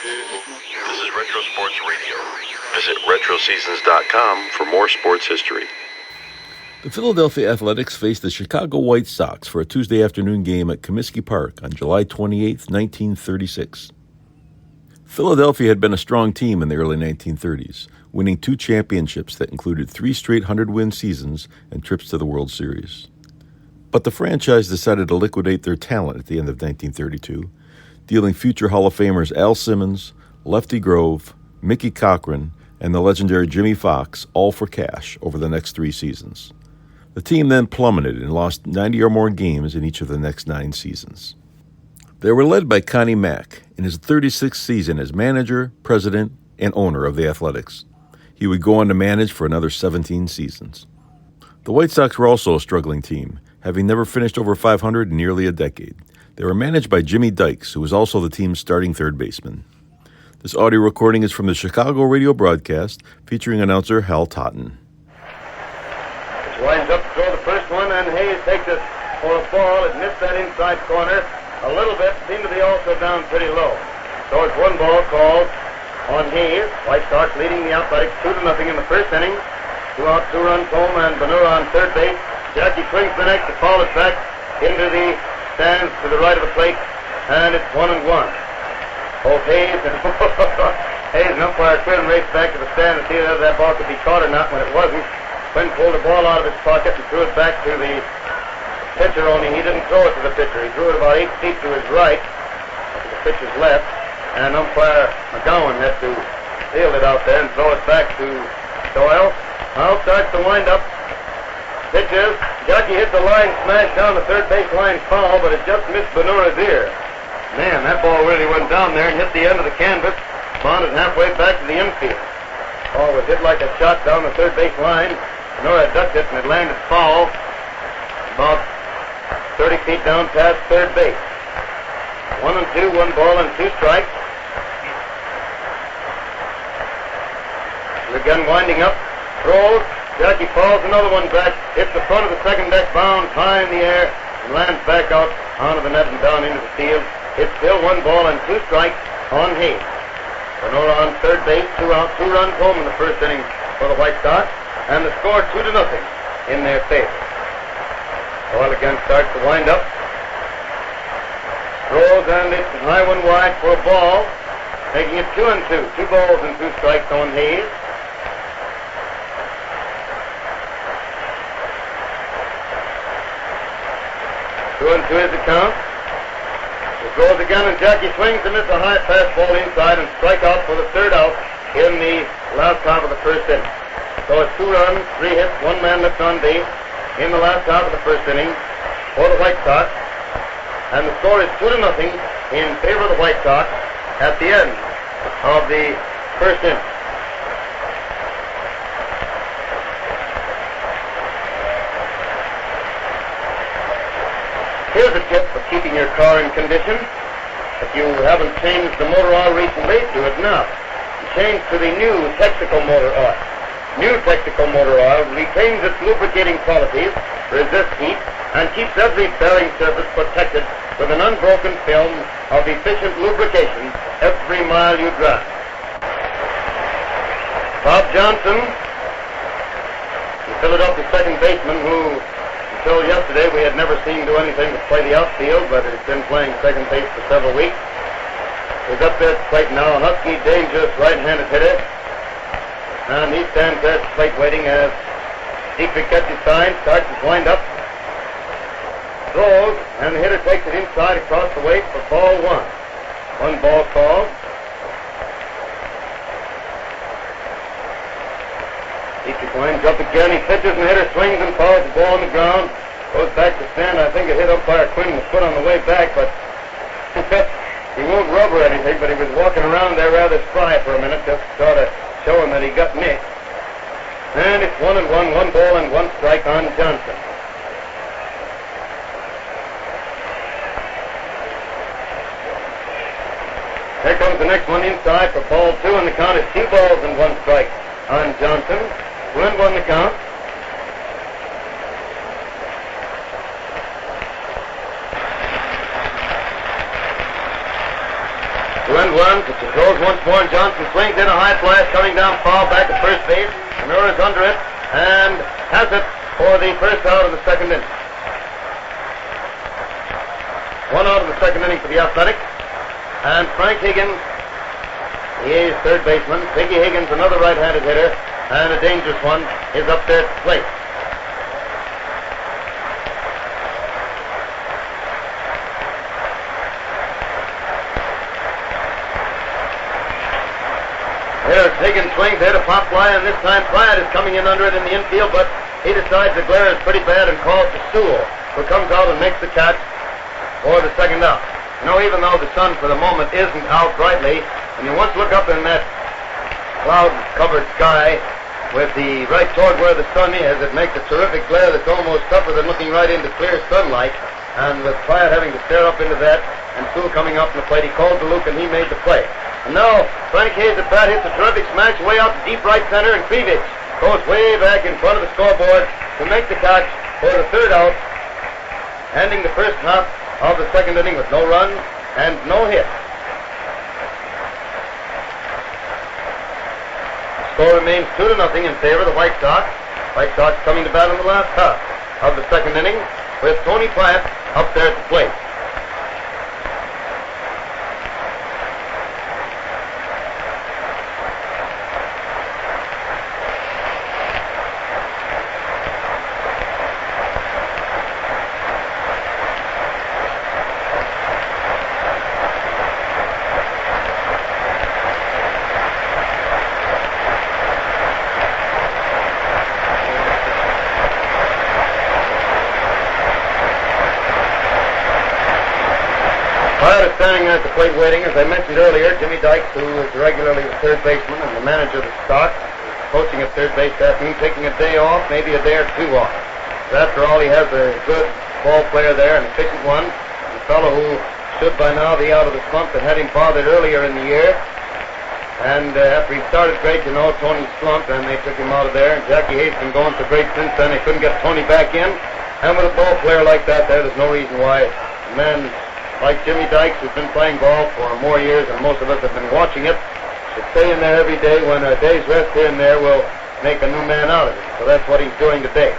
This is Retro Sports Radio. Visit RetroSeasons.com for more sports history. The Philadelphia Athletics faced the Chicago White Sox for a Tuesday afternoon game at Comiskey Park on July 28, 1936. Philadelphia had been a strong team in the early 1930s, winning 2 championships that included 3 straight 100-win seasons and trips to the World Series. But the franchise decided to liquidate their talent at the end of 1932, dealing future Hall of Famers Al Simmons, Lefty Grove, Mickey Cochran, and the legendary Jimmy Fox all for cash over the next 3 seasons. The team then plummeted and lost 90 or more games in each of the next 9 seasons. They were led by Connie Mack in his 36th season as manager, president, and owner of the Athletics. He would go on to manage for another 17 seasons. The White Sox were also a struggling team, having never finished over 500 in nearly a decade. They were managed by Jimmy Dykes, who was also the team's starting third baseman. This audio recording is from the Chicago radio broadcast, featuring announcer Hal Totten. Winds up to throw the first one, and Hayes takes it for a ball. It missed that inside corner a little bit. Seemed to be also down pretty low. So it's 1 ball called on Hayes. White Sox leading the Athletics 2-0 in the first inning. 2 out, 2 runs home, and Bonura on third base. Jackie swings the next. The ball is back into the stands to the right of the plate, and it's 1-1. Both Hayes and umpire Quinn raced back to the stand to see whether that ball could be caught or not. When it wasn't, Quinn pulled the ball out of his pocket and threw it back to the pitcher, only he didn't throw it to the pitcher. He threw it about 8 feet to his right, to the pitcher's left, and umpire McGowan had to field it out there and throw it back to Doyle. Now starts to wind up. Pitches. Jackie hit the line, smashed down the third base line foul, but it just missed Bonura's ear. Man, that ball really went down there and hit the end of the canvas, bounded halfway back to the infield. Ball was hit like a shot down the third base line. Bonura ducked it and it landed foul about 30 feet down past third base. 1-2, 1 ball and 2 strikes. Again winding up, throws. Jackie falls, another one back, hits the front of the second deck, bounds high in the air, and lands back out onto the net and down into the field. It's still 1 ball and 2 strikes on Hayes. Bonura on third base, 2 out, 2 runs home in the first inning for the White Sox, and the score 2-0 in their favor. Doyle again starts to wind up. Throws, and it's high one wide for a ball, making it 2-2. 2 balls and 2 strikes on Hayes. 2-2 is the count. It goes again, and Jackie swings to miss a high fastball inside and strike out for the 3rd out in the last half of the first inning. So it's 2 runs, 3 hits, 1 man left on base in the last half of the first inning for the White Sox. And the score is 2-0 in favor of the White Sox at the end of the first inning. Here's a tip for keeping your car in condition. If you haven't changed the motor oil recently, do it now. Change to the new Texaco motor oil. New Texaco motor oil retains its lubricating qualities, resists heat, and keeps every bearing surface protected with an unbroken film of efficient lubrication every mile you drive. Bob Johnson, the Philadelphia second baseman, who until yesterday we had never seen do anything but play the outfield, but has been playing second base for several weeks, is up there at the plate now, a husky, dangerous right-handed hitter. And he stands there at the plate waiting as Dietrich gets his sign, starts his wind-up, throws, and the hitter takes it inside across the way for ball 1. 1 ball called. Dietrich winds up again, he pitches, and the hitter swings and fouls the ball on the ground, goes back to stand. I think it hit umpire Quinn in the foot on the way back, but he won't rub or anything, but he was walking around there rather spry for a minute, just sort of showing that he got nicked. And it's 1-1, 1 ball and 1 strike on Johnson. Here comes the next one inside for ball 2, and the count is 2 balls and 1 strike on Johnson. 2-1 the count. 1-1. Pitcher throws once more, and Johnson swings in a high fly, coming down foul back at first base. Bonura is under it and has it for the first out of the second inning. 1 out of the second inning for the Athletics. And Frank Higgins, he is third baseman. Piggy Higgins, another right-handed hitter, and a dangerous one, is up there to plate. Here's Higgins swings, hit a pop fly, and this time Pryor is coming in under it in the infield, but he decides the glare is pretty bad and calls to Sewell, who comes out and makes the catch for the second out. You know, even though the sun for the moment isn't out brightly, when you once look up in that cloud-covered sky with the right toward where the sun is, it makes a terrific glare that's almost tougher than looking right into clear sunlight. And with Pryor having to stare up into that, and Sewell coming up in the plate, he called to Luke and he made the play. And now Frank Hayes at bat hits a terrific smash way out to deep right center, and Kreevich goes way back in front of the scoreboard to make the catch for the third out, ending the first half of the second inning with no runs and no hits. The score remains 2-0 in favor of the White Sox. White Sox coming to bat in the last half of the second inning with Tony Plant up there at the plate. Standing there at the plate waiting, as I mentioned earlier, Jimmy Dykes, who is regularly the third baseman and the manager of the Sox, coaching at third base that afternoon, taking a day off, maybe a day or two off. But after all, he has a good ball player there, an efficient one, a fellow who should by now be out of the slump that had him bothered earlier in the year. And after he started great, you know, Tony slumped, and they took him out of there. And Jackie Hayes been going so great since then, they couldn't get Tony back in. And with a ball player like that there's no reason why a man like Jimmy Dykes, who's been playing ball for more years than most of us have been watching it, should stay in there every day when a day's rest here and there will make a new man out of it. So that's what he's doing today.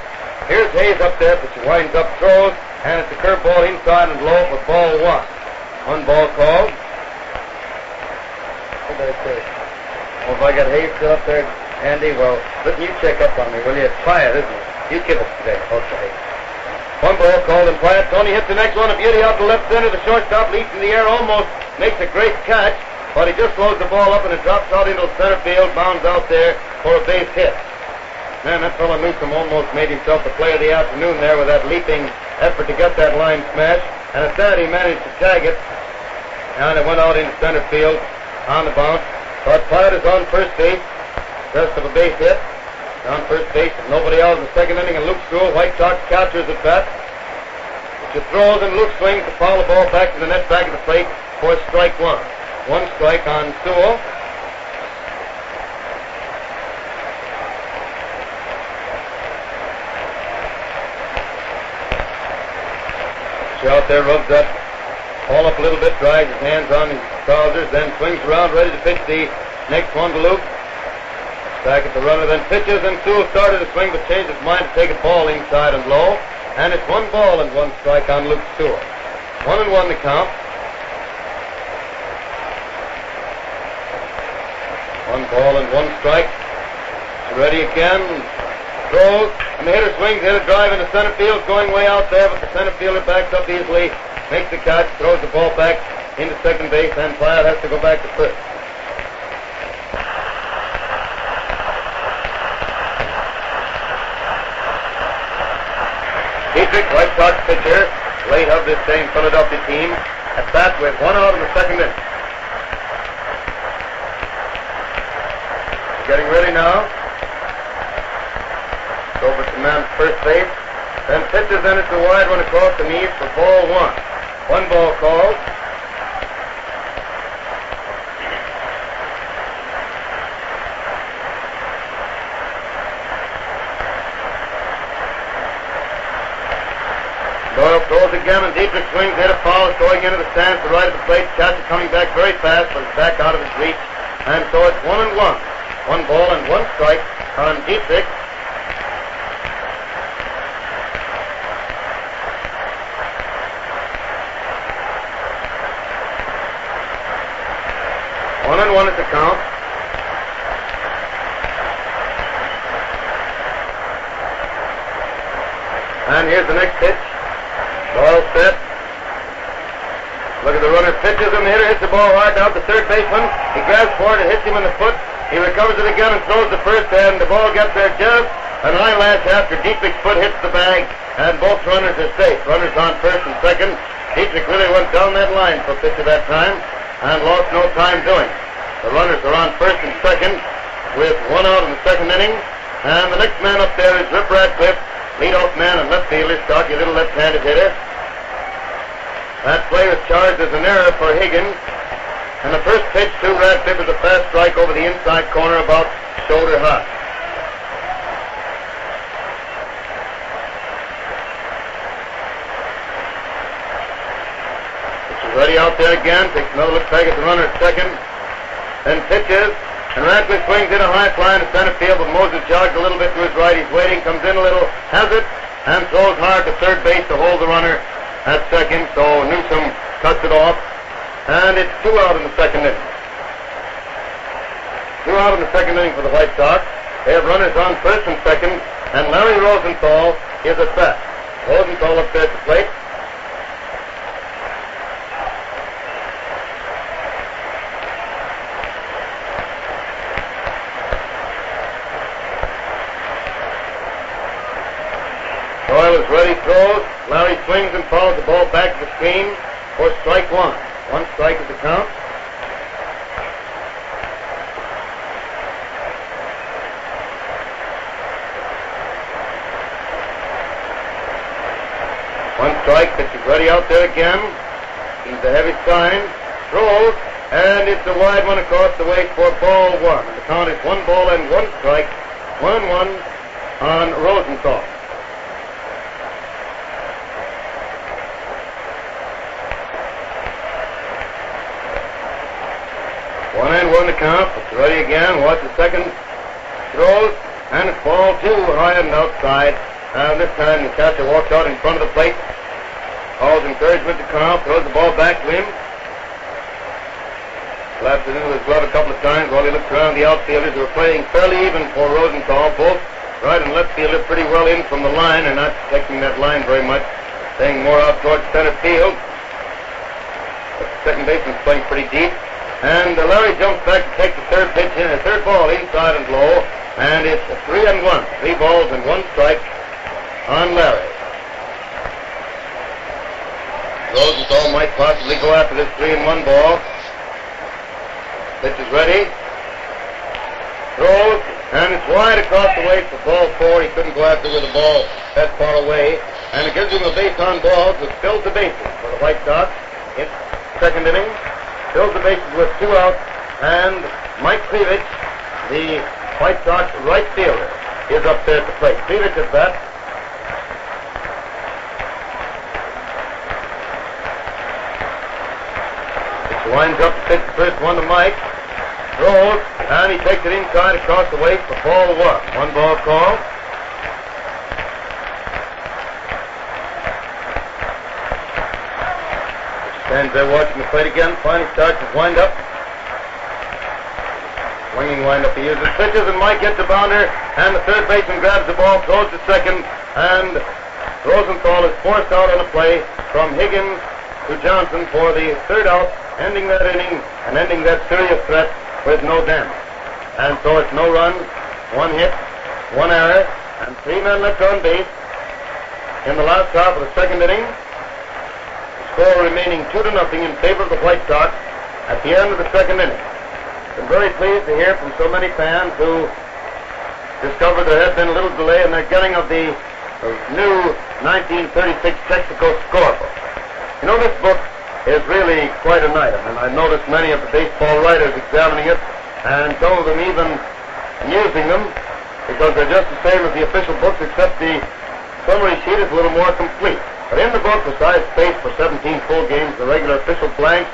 Here's Hayes up there, but he winds up, throws, and it's a curveball inside and low for ball one. One ball called. What did I say? Well, if I got Hayes still up there, Andy, well, listen, you check up on me, will you? It's quiet, isn't it? You give us today. Okay. One ball called and quiet. Tony hits the next one, a beauty out to left center. The shortstop leaps in the air, almost makes a great catch, but he just throws the ball up and it drops out into center field, bounds out there for a base hit. Man, that fellow Newcomb almost made himself the play of the afternoon there with that leaping effort to get that line smash, and at that he managed to tag it, and it went out into center field on the bounce. But Platt is on first base, rest of a base hit. On first base, nobody out in the second inning, and Luke Sewell, White Sox catchers at bat. Which throws and Luke swings to foul the ball back to the net, back of the plate for strike one. One strike on Sewell. Out there, rubs that ball up a little bit, drags his hands on his trousers, then swings around, ready to pitch the next one to Luke. Back at the runner, then pitches, and Sewell started to swing, but changed his mind to take a ball inside and low. And it's 1 ball and 1 strike on Luke Sewell. 1-1 the count. 1 ball and 1 strike. Ready again. Throws, and the hitter swings, hit a drive into center field, going way out there, but the center fielder backs up easily, makes the catch, throws the ball back into second base, and Platt has to go back to first. Dietrich, White Sox pitcher, late of this same Philadelphia team, at bat with 1 out in the second inning. Getting ready now. Over to man first base. Then pitches, then it's a wide one across the knees for ball one. 1 ball called. Doyle throws again, and Dietrich swings, hit a foul, going into the stands to the right of the plate. Catcher coming back very fast, but it's back out of his reach. And so it's 1-1. 1 ball and 1 strike on Dietrich. One is the count. And here's the next pitch. Doyle set. Look at the runner, pitches him, the hitter hits the ball hard out to third baseman. He grabs for it, it hits him in the foot. He recovers it again and throws the first, and the ball gets there just an eyelash after Dietrich's foot hits the bag, and both runners are safe. Runners on first and second. Dietrich really went down that line for a pitch at that time and lost no time doing it. The runners are on first and second with 1 out in the second inning. And the next man up there is Rip Radcliffe, leadoff man and left fielder, stocky little left-handed hitter. That play was charged as an error for Higgins. And the first pitch to Radcliffe is a fast strike over the inside corner about shoulder high. Pitch is ready out there again. Takes another look back at the runner at second. Then pitches, and Radcliffe swings in a high fly to center field, but Moses jogs a little bit to his right. He's waiting, comes in a little, has it, and throws hard to third base to hold the runner at second. So Newsom cuts it off, and it's 2 out in the second inning. 2 out in the second inning for the White Sox. They have runners on first and second, and Larry Rosenthal is at bat. Rosenthal up there at the plate. Doyle is ready, throws. Larry swings and follows the ball back to the screen for strike 1. 1 strike is the count. One strike, pitch is ready out there again. He's a heavy sign. Throws, and it's a wide one across the way for ball 1. And the count is 1 ball and 1 strike. 1-1 on Rosenthal. One to count. It's ready again. Watch the second. Throws, and it's ball 2 high and outside. And this time the catcher walks out in front of the plate. Calls encouragement to Carl. Throws the ball back to him. Slaps it into his glove a couple of times while he looks around the outfielders who are playing fairly even for Rosenthal. Both right and left fielder pretty well in from the line and not protecting that line very much. Staying more out towards center field. But the second baseman's playing pretty deep. And Larry jumps back to take the third pitch in, the third ball inside and low, and it's 3-1. 3 balls and 1 strike on Larry. Rosenthal might possibly go after this 3-1 ball. Pitch is ready. Throws, and it's wide across the way for ball 4. He couldn't go after with the ball that far away, and it gives him a base on balls, which fills the bases for the White Sox in second inning. Fills the bases with 2 outs, and Mike Kreevich, the White Sox right fielder, is up there at the plate. Kreevich at bat. It winds up to pitch the first one to Mike. Throws, and he takes it inside across the way for ball 1. 1 ball call. Stands there watching the plate again. Finally starts his wind-up. Swinging wind-up he uses. Pitches, and Mike hits a bounder, and the third baseman grabs the ball, throws to second, and Rosenthal is forced out on a play from Higgins to Johnson for the 3rd out, ending that inning and ending that serious threat with no damage. And so it's no runs, 1 hit, 1 error, and 3 men left on base in the last half of the second inning. Score remaining 2-0 in favor of the White Sox at the end of the second inning. I'm very pleased to hear from so many fans who discovered there had been a little delay in their getting of the new 1936 Texaco scorebook. You know, this book is really quite an item, and I noticed many of the baseball writers examining it, and some of them even using them, because they're just the same as the official books, except the summary sheet is a little more complete. But in the book, besides space for 17 full games, the regular official blanks,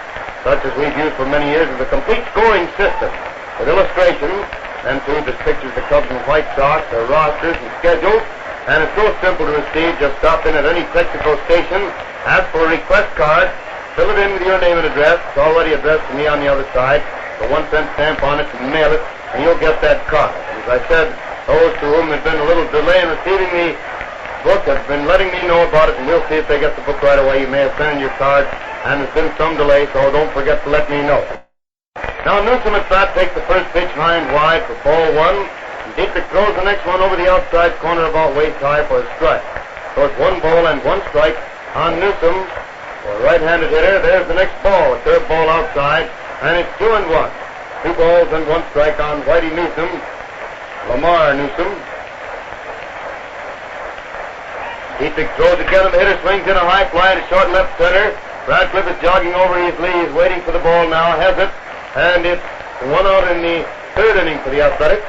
such as we've used for many years, is a complete scoring system with illustrations, and too just pictures of the Cubs and White Sox, their rosters and schedules. And it's so simple to receive. Just stop in at any Texaco station, ask for a request card, fill it in with your name and address. It's already addressed to me on the other side. The 1-cent stamp on it and mail it, and you'll get that card. As I said, those to whom there's been a little delay in receiving the book have been letting me know about it, and we'll see if they get the book right away. You may have sent in your card, and there's been some delay, so don't forget to let me know. Now Newsom at bat takes the first pitch high and wide for ball one. And Dietrich throws the next one over the outside corner about waist high for a strike. So it's 1 ball and 1 strike on Newsom. For a right-handed hitter, there's the next ball, a third ball outside, and it's 2-1. 2 balls and 1 strike on Whitey Newsom, Lamar Newsom. Dietrich throws again, and the hitter swings in a high fly to short left center. Radcliffe is jogging over easily. He's waiting for the ball now, has it. And it's 1 out in the 3rd inning for the Athletics.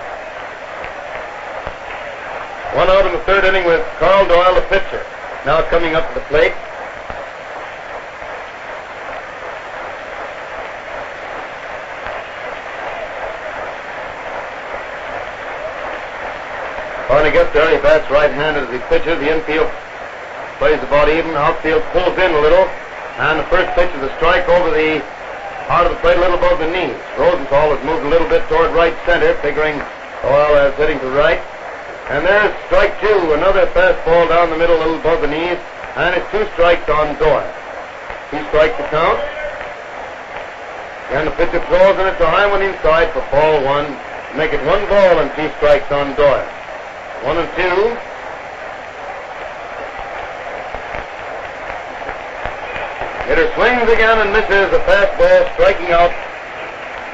1 out in the 3rd inning with Carl Doyle, the pitcher. Now coming up to the plate. Finally gets there. He bats right-handed as he pitches. The infield plays about even. Outfield pulls in a little. And the first pitch is a strike over the out of the plate, a little above the knees. Rosenthal has moved a little bit toward right center, figuring Doyle as hitting to right. And there's strike 2, another fastball down the middle, a little above the knees, and it's 2 strikes on Doyle. 2 strikes to count. And the pitcher throws, and it's a high one inside for ball 1. Make it 1 ball and 2 strikes on Doyle. 1 and 2. Hitter swings again and misses a fastball, striking out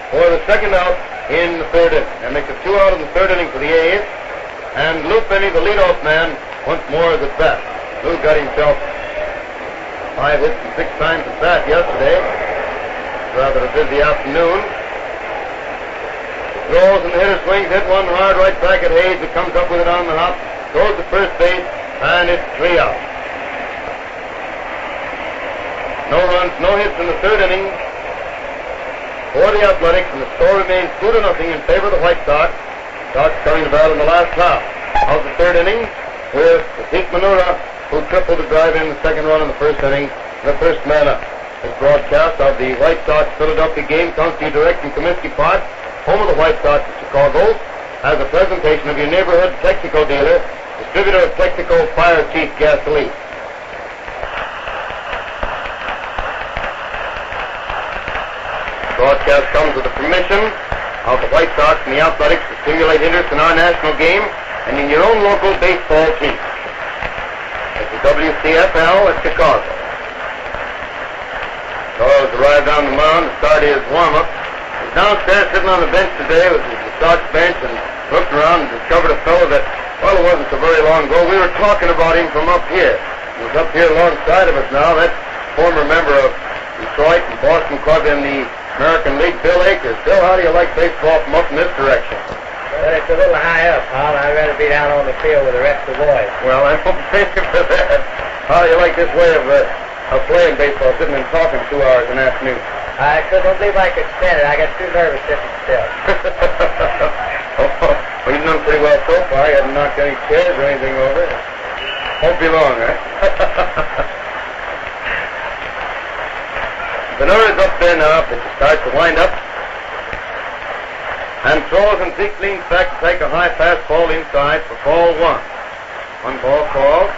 for the 2nd out in the 3rd inning. That makes it 2 out in the 3rd inning for the A's. And Lou Finney, the leadoff man, once more is at bat. Lou got himself 5 hits and 6 times at bat yesterday. Rather a busy afternoon. Throws and the hitter swings, hit one hard right back at Hayes, who comes up with it on the hop, goes to first base, and it's 3 out. No runs, no hits in the 3rd inning for the Athletics, and the score remains 2-0 in favor of the White Sox. Sox coming to battle in the last half of the 3rd inning with Zeke Bonura, who tripled to drive in the 2nd run in the 1st inning, the first man up. This broadcast of the White Sox-Philadelphia game comes to you direct from Comiskey Park, home of the White Sox of Chicago, as a presentation of your neighborhood Texaco dealer, distributor of Texaco Fire Chief Gasoline. Broadcast comes with the permission of the White Sox and the Athletics to stimulate interest in our national game and in your own local baseball team. It's the WCFL at Chicago. Doyle's arrived on the mound to start his warm-up. He's downstairs sitting on the bench today with the Sox bench and looked around and discovered a fellow that, well, it wasn't so very long ago. We were talking about him from up here. He was up here alongside of us now. That's former member of Detroit and Boston Club in the American League, Bill Akers. Bill, how do you like baseball from up in this direction? Well, it's a little high up, Paul. I'd rather be down on the field with the rest of the boys. Well, I don't blame you for that. How do you like this way of playing baseball, sitting and talking 2 hours an afternoon? I couldn't believe I could stand it. I got too nervous sitting still. Well, you've done pretty well so far. You haven't knocked any chairs or anything over. Won't be long, right? Bonura's up there now. It starts to wind up. And throws, and Zeke leans back to take a high fastball inside for ball 1. 1 ball called.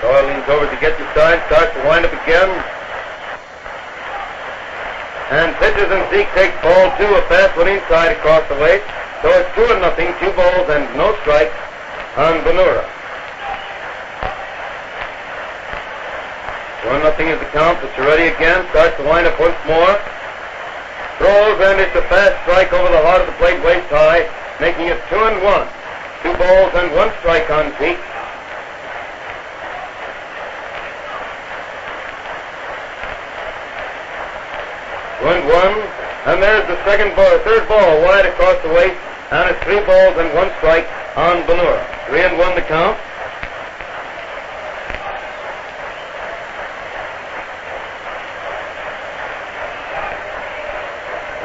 Doyle leans over to get the side, starts to wind up again. And pitches, and Zeke takes ball 2, a fast one inside across the waist. So it's 2-0, 2 balls and no strikes on Bonura. 1-0 is the count. It's ready again. Starts to wind up once more. Throws, and it's a fast strike over the heart of the plate, waist high, making it 2-1. 2 balls and 1 strike on Zeke. 2-1, and there's the 3rd ball wide across the waist, and it's 3 balls and 1 strike on Bonura. 3-1 the count.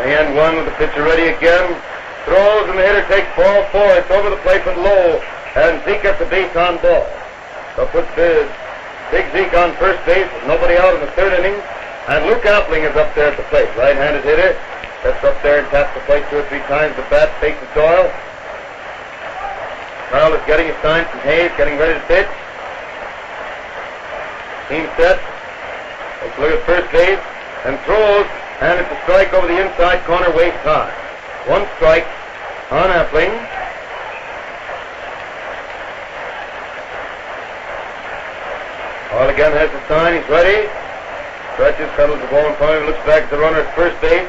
And one with the pitcher ready again. Throws and the hitter takes ball 4. It's over the plate but low. And Zeke gets the base on ball. So puts Big Zeke on first base with nobody out in the third inning. And Luke Appling is up there at the plate. Right-handed hitter. Steps up there and taps the plate 2 or 3 times. The bat faces Doyle. Doyle is getting a sign from Hayes, getting ready to pitch. Team set. Takes a look at first base and throws. And it's a strike over the inside corner, waist high. 1 strike on Appling. Doyle again has the sign. He's ready. Stretches, settles the ball in front of him, looks back at the runner at first base,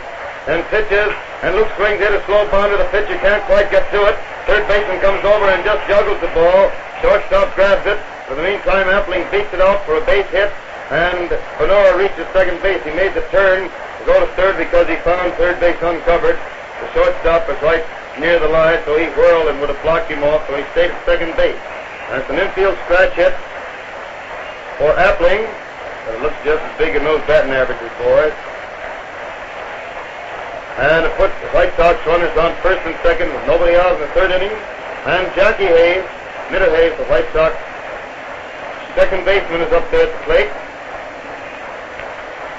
and pitches, and Luke swings it, a slow bounder. The pitcher can't quite get to it. Third baseman comes over and just juggles the ball. Shortstop grabs it. For the meantime, Appling beats it out for a base hit, and Bonura reaches second base. He made the turn to go to third because he found third base uncovered. The shortstop was right near the line, so he whirled and would have blocked him off, so he stayed at second base. And it's an infield scratch hit for Appling. It looks just as big in those batting averages, boys. And it puts the White Sox runners on first and second with nobody out in the third inning. And Jackie Hayes, Mitter Hayes, the White Sox second baseman, is up there at the plate.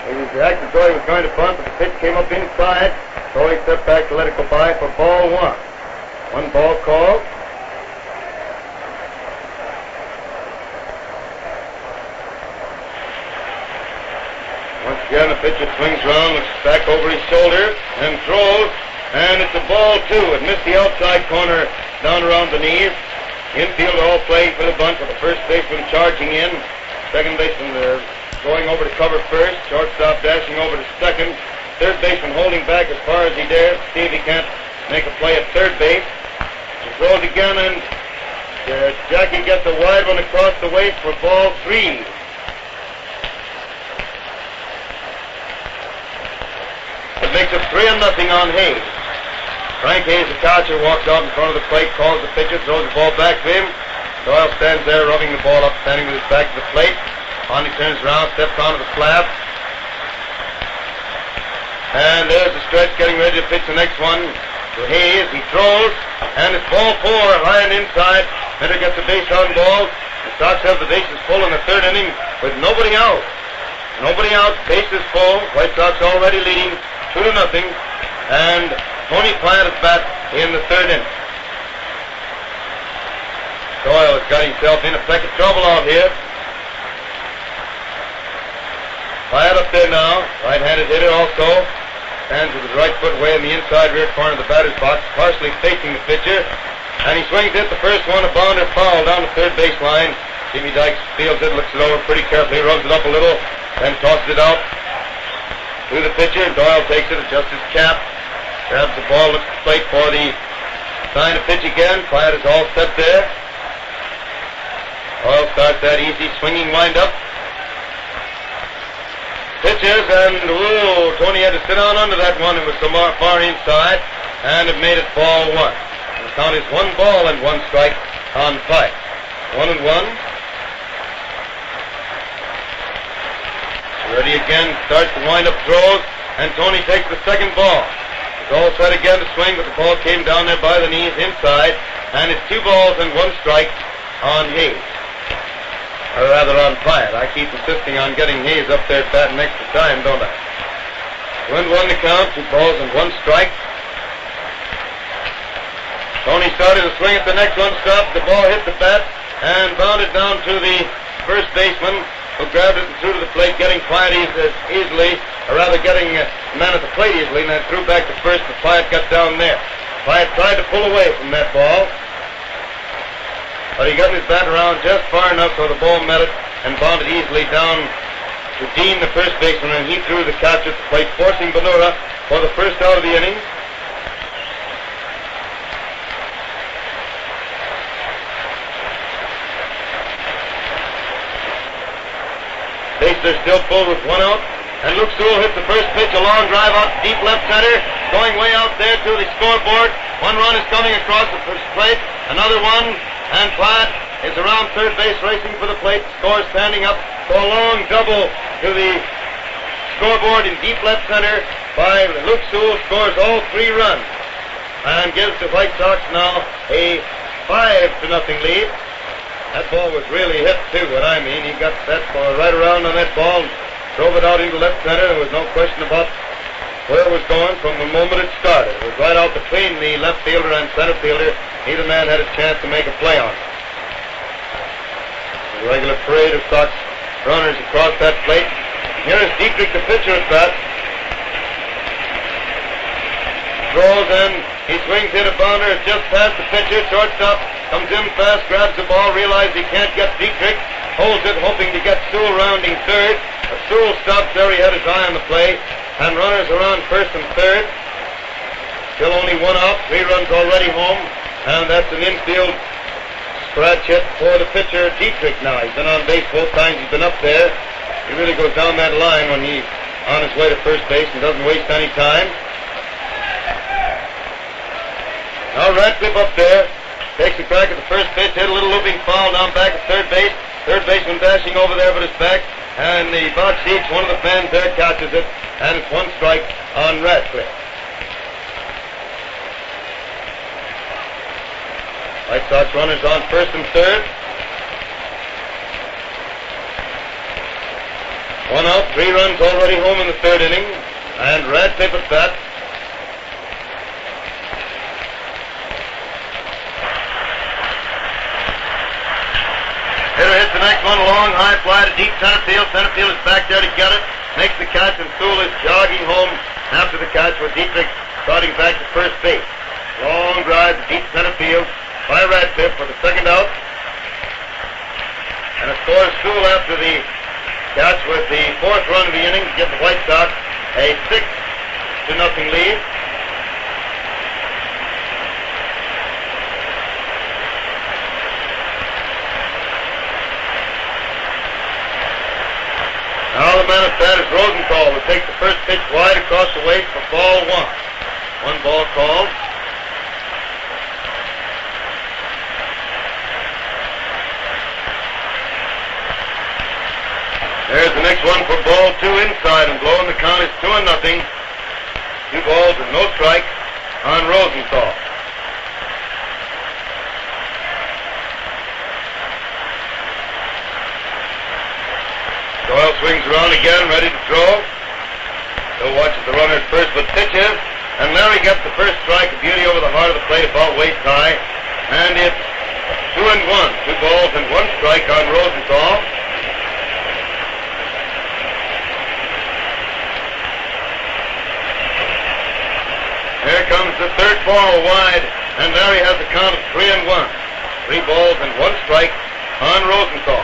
He acted as though he was going to bunt, but the pitch came up inside, so he stepped back to let it go by for ball 1. 1 ball called. Once again, the pitcher swings around, looks back over his shoulder, and throws, and it's a ball 2. It missed the outside corner down around the knees. Infield all playing for the bunt with the first baseman charging in. Second baseman going over to cover first. Shortstop dashing over to second. Third baseman holding back as far as he dares to see if he can't make a play at third base. He throws again, and Jackie gets a wide one across the waist for ball 3. It makes it 3-0 on Hayes. Frank Hayes, the catcher, walks out in front of the plate, calls the pitcher, throws the ball back to him. Doyle stands there rubbing the ball up, standing with his back to the plate. He turns around, steps onto the slab. And there's the stretch, getting ready to pitch the next one to Hayes. He throws, and it's ball 4, high and inside. Mitter gets a base on ball. The Sox have the bases full in the third inning with nobody out. Nobody out, bases full. White Sox already leading 2-0. And Tony Plant is back in the third inning. Doyle has got himself in a peck of trouble out here. Plant up there now, right-handed hitter also. Stands with his right foot way in the inside rear corner of the batter's box, partially facing the pitcher. And he swings it, the first one, a bounder foul down the third baseline. Jimmy Dykes fields it, looks it over pretty carefully, rubs it up a little, then tosses it out to the pitcher. Doyle takes it, adjusts his cap, grabs the ball, looks at the plate for the sign to pitch again. Plant is all set there. Doyle starts that easy swinging wind-up. Pitches, and Tony had to sit down under that one. It was so far inside, and it made it ball 1. The count is 1 ball and 1 strike on Pike. 1-1. Ready again, starts the wind-up throws, and Tony takes the second ball. It's all set again to swing, but the ball came down there by the knees inside, and it's 2 balls and 1 strike on Hayes. Or rather on Pyatt. I keep insisting on getting Hayes up there batting extra time, don't I? 1-1 the count, 2 balls and 1 strike. Tony started to swing at the next one, stopped, the ball hit the bat, and bounded down to the first baseman, who grabbed it and threw to the plate, getting Pyatt easily, or rather getting the man at the plate easily, and then threw back to first, but Pyatt got down there. Pyatt tried to pull away from that ball, but he got his bat around just far enough so the ball met it and bounded easily down to Dean, the first baseman, and he threw the catcher at the plate, forcing Bonura for the first out of the inning. Bases are still full with 1 out, and Luke Sewell hits the first pitch, a long drive out deep left center, going way out there to the scoreboard. 1 run is coming across the first plate. Another one, and Platt is around third base racing for the plate. Score standing up for a long double to the scoreboard in deep left center by Luke Sewell. Scores all 3 runs and gives the White Sox now a 5-0 lead. That ball was really hit too, what I mean. He got that ball right around on that ball and drove it out into left center. There was no question about where it was going from the moment it started. It was right out between the left fielder and center fielder. Neither man had a chance to make a play on it. A regular parade of Sox runners across that plate. Here is Dietrich, the pitcher at bat. Throws in. He swings hit a bounder. It's just past the pitcher. Shortstop comes in fast, grabs the ball, realizes he can't get Dietrich. Holds it, hoping to get Sewell rounding third. But Sewell stops there. He had his eye on the play. And runners around first and third. Still only 1 out. 3 runs already home. And that's an infield scratch hit for the pitcher, Dietrich now. He's been on base both times he's been up there. He really goes down that line when he's on his way to first base and doesn't waste any time. Now Radcliffe up there. Takes a crack at the first pitch. Hit a little looping foul down back at third base. Third baseman dashing over there, but it's back. And the box seats, one of the fans there catches it. And it's 1 strike on Radcliffe. White Sox runners on first and third. 1 out, 3 runs already home in the 3rd inning. And Radcliffe at bat. Hitter hits the next one, a long high fly to deep center field. Center field is back there to get it. Makes the catch, and Sewell is jogging home after the catch with Dietrich starting back to first base. Long drive to deep center field by Radcliffe for the 2nd out. And it scores Sewell after the catch with the 4th run of the inning to give the White Sox a 6-0 lead. Now the man at bat is Rosenthal, who takes the first pitch wide across the waist for ball 1. 1 ball called. There's the next one for ball 2 inside, and blowing the count is 2-0. 2 balls and no strike on Rosenthal. Doyle swings around again, ready to throw. Bill watches the runner at first, but pitches. And Larry gets the first strike, a beauty over the heart of the plate, about waist high. And it's 2-1. 2 balls and 1 strike on Rosenthal. Here comes the 3rd ball wide, and Larry has a count of 3-1. 3 balls and 1 strike on Rosenthal.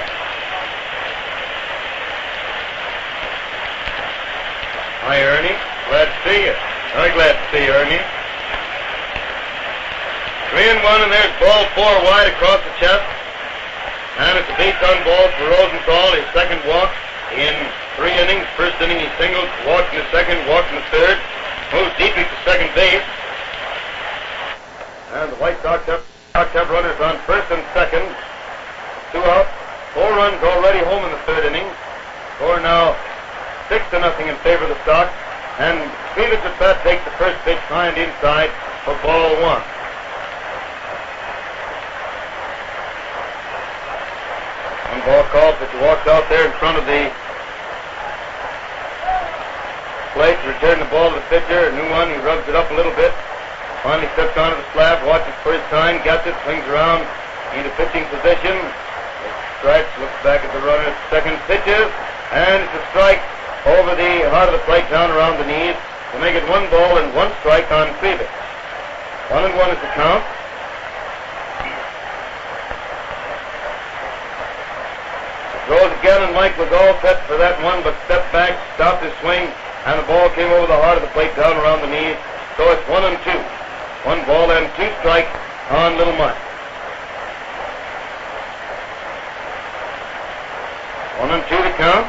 Hi, Ernie. Glad to see you. Very glad to see you, Ernie. 3-1, and there's ball 4 wide across the chest. And it's a beat-down ball for Rosenthal. His 2nd walk in 3 innings. 1st inning he singled, walked in the 2nd, walked in the 3rd. Moves deeply to 2nd base. And the White Sox have runners on 1st and 2nd. 2 out. 4 runs already home in the 3rd inning. Score now 6-0 in favor of the Sox. And Kreevich at bat takes the first pitch behind inside for ball 1. 1 ball called, but he walks out there in front of the plate to return the ball to the pitcher. A new one, he rubs it up a little bit. Finally steps onto the slab, watches for his sign, gets it, swings around into pitching position. Strikes, looks back at the runner, 2nd pitches, and it's a strike over the heart of the plate down around the knees to make it 1 ball and 1 strike on Kreevich. 1-1 is the count. Throws again, and Mike was all set for that one, but stepped back, stopped his swing, and the ball came over the heart of the plate down around the knees. So it's 1-2. 1 ball and 2 strikes on Little Mike. 1-2 to count.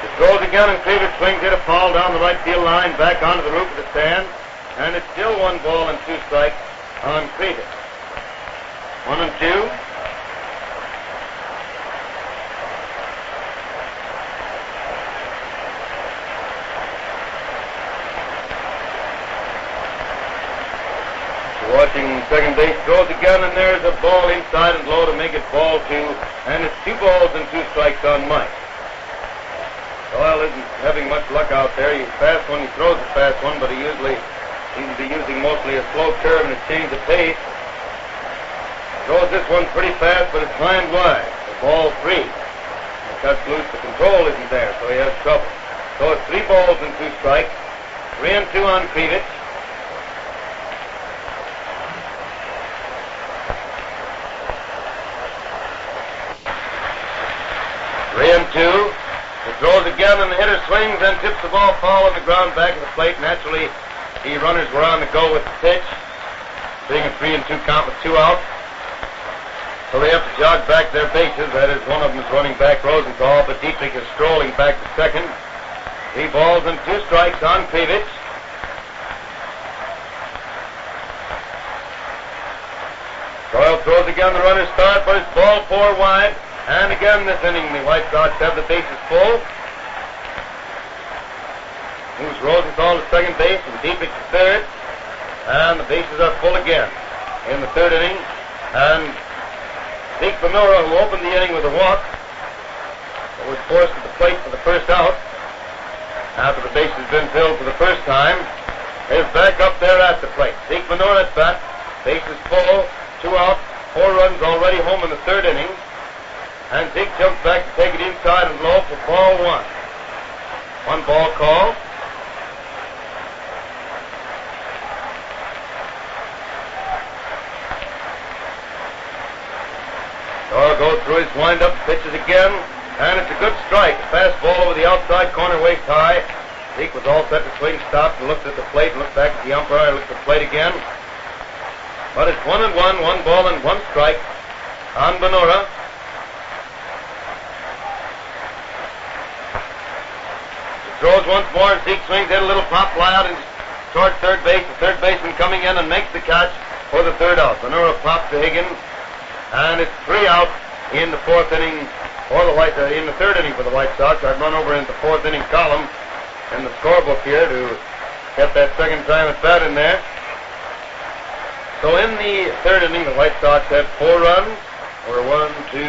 It throws again, and Kreevich swings it a foul down the right field line, back onto the roof of the stand, and it's still 1 ball and 2 strikes on Kreevich. 1-2. Watching second base, throws again, and there's a ball inside and low to make it ball 2, and it's 2 balls and 2 strikes on Mike. Doyle isn't having much luck out there. He's fast one, he throws a fast one, but he usually seems to be using mostly a slow curve and a change of pace. Throws this one pretty fast, but it's lined wide. The ball 3. It cuts loose, the control isn't there, so he has trouble. So it's 3 balls and 2 strikes. 3-2 on Kreevich. 3-2. He throws again, and the hitter swings and tips the ball foul on the ground back of the plate. Naturally, the runners were on the go with the pitch, being a 3-2 count with 2 outs. So they have to jog back their bases. That is, one of them is running back Rosenthal, but Dietrich is strolling back to second. 3 balls and 2 strikes on Kreevich. Doyle throws again. The runners start, but it's ball 4 wide. And again this inning, the White Sox have the bases full. Moves Rosenthal to second base and Dietrich to third. And the bases are full again in the 3rd inning. And Zeke Bonura, who opened the inning with a walk, was forced at the plate for the first out after the base has been filled for the first time, is back up there at the plate. Zeke Bonura at bat. Bases full, 2 outs, 4 runs already home in the 3rd inning. And Zeke jumps back to take it inside and low for ball 1. 1 ball call. Doyle goes through his windup, pitches again, and it's a good strike. A fastball over the outside corner, waist high. Zeke was all set to swing, stopped and looked at the plate, looked back at the umpire, looked at the plate again. But it's 1-1, 1 ball and 1 strike on Bonura. Throws once more, and Zeke swings, hit a little pop fly out toward third base. The third baseman coming in and makes the catch for the 3rd out. Bonura pops to Higgins, and it's 3 out in the 4th inning for the in the 3rd inning for the White Sox. I've run over into the 4th inning column in the scorebook here to get that second time at bat in there. So in the 3rd inning, the White Sox had 4 runs, or 1, 2,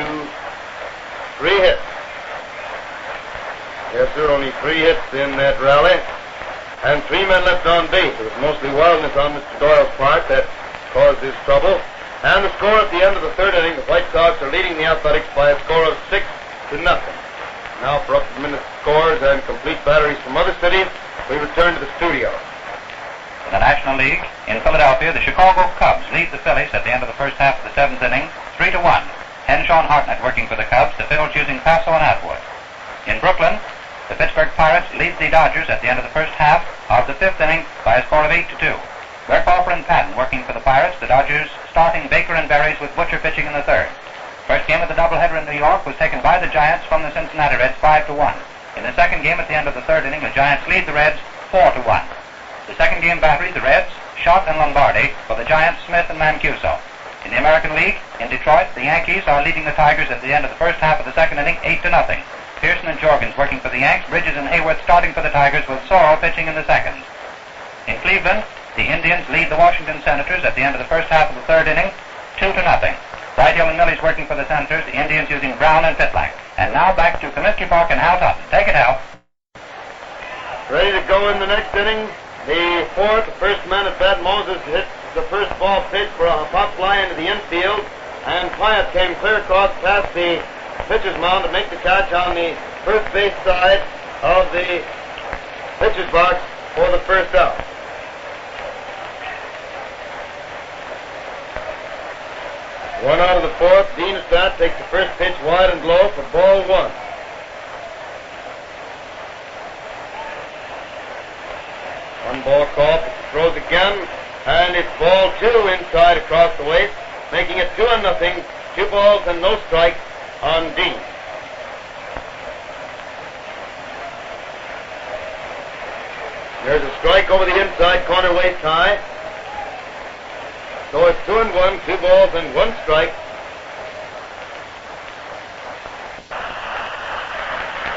3 hits. Yes, sir, only 3 hits in that rally, and 3 men left on base. It was mostly wildness on Mr. Doyle's part that caused his trouble. And the score at the end of the 3rd inning, the White Sox are leading the Athletics by a score of 6-0. Now for up-to-the-minute scores and complete batteries from other cities, we return to the studio. In the National League, in Philadelphia, the Chicago Cubs lead the Phillies at the end of the first half of the 7th inning, 3-1. Henshaw and Hartnett working for the Cubs, the Phils using Paso and Atwood. In Brooklyn, the Pittsburgh Pirates lead the Dodgers at the end of the first half of the 5th inning by a score of 8-2. Burkhalter and Patton working for the Pirates, the Dodgers starting Baker and Berries with Butcher pitching in the 3rd. First game of the doubleheader in New York was taken by the Giants from the Cincinnati Reds 5-1. In the 2nd game at the end of the 3rd inning, the Giants lead the Reds 4-1. The 2nd game battery, the Reds, Schott and Lombardi, for the Giants, Smith and Mancuso. In the American League, in Detroit, the Yankees are leading the Tigers at the end of the first half of the 2nd inning 8-0. Pearson and Jorgens working for the Yanks, Bridges and Hayworth starting for the Tigers with Sorrell pitching in the 2nd. In Cleveland, the Indians lead the Washington Senators at the end of the first half of the 3rd inning, 2-0. Brighthill and Millie's working for the Senators, the Indians using Brown and Pitlack. And now back to Comiskey Park and Hal Totten. Take it, Hal. Ready to go in the next inning. The 4th, the first man at bat, Moses hit the first ball pitch for a pop fly into the infield, and Pyatt came clear across past the pitcher's mound to make the catch on the first base side of the pitcher's box for the first out. One out of the 4th. Dean Estat takes the first pitch wide and low for ball 1. One ball call, throws again, and it's ball 2 inside across the waist, making it 2-0. 2 balls and no strikes on Dean. There's a strike over the inside corner waist high. So it's 2-1, 2 balls and 1 strike.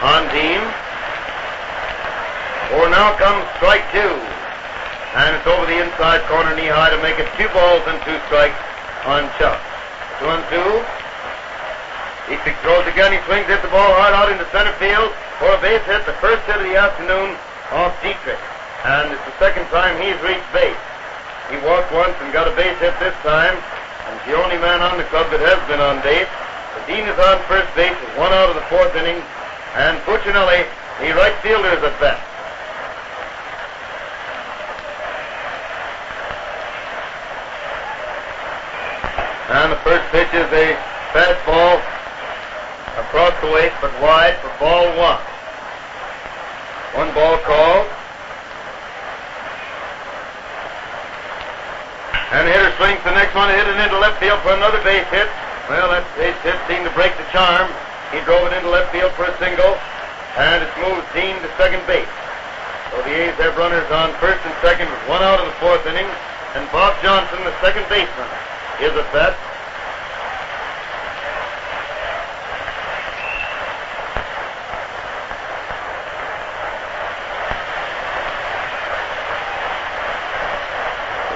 On team. Or now comes strike 2. And it's over the inside corner, knee high to make it 2 balls and 2 strikes on Chuck. 2-2. Dietrich throws again. He swings, hits the ball hard out into center field for a base hit. The first hit of the afternoon off Dietrich. And it's the second time he's reached base. He walked once and got a base hit this time. And he's the only man on the club that has been on base. The Dean is on first base with 1 out of the 4th inning. And Puccinelli, the right fielder, is at bat. And the first pitch is a fastball across the waist, but wide for ball 1. 1 ball called. And the hitter swings the next one, hit it into left field for another base hit. Well, that base hit seemed to break the charm. He drove it into left field for a single, and it moves Dean to second base. So the A's have runners on first and second with 1 out of the 4th inning, and Bob Johnson, the second baseman, is at bat.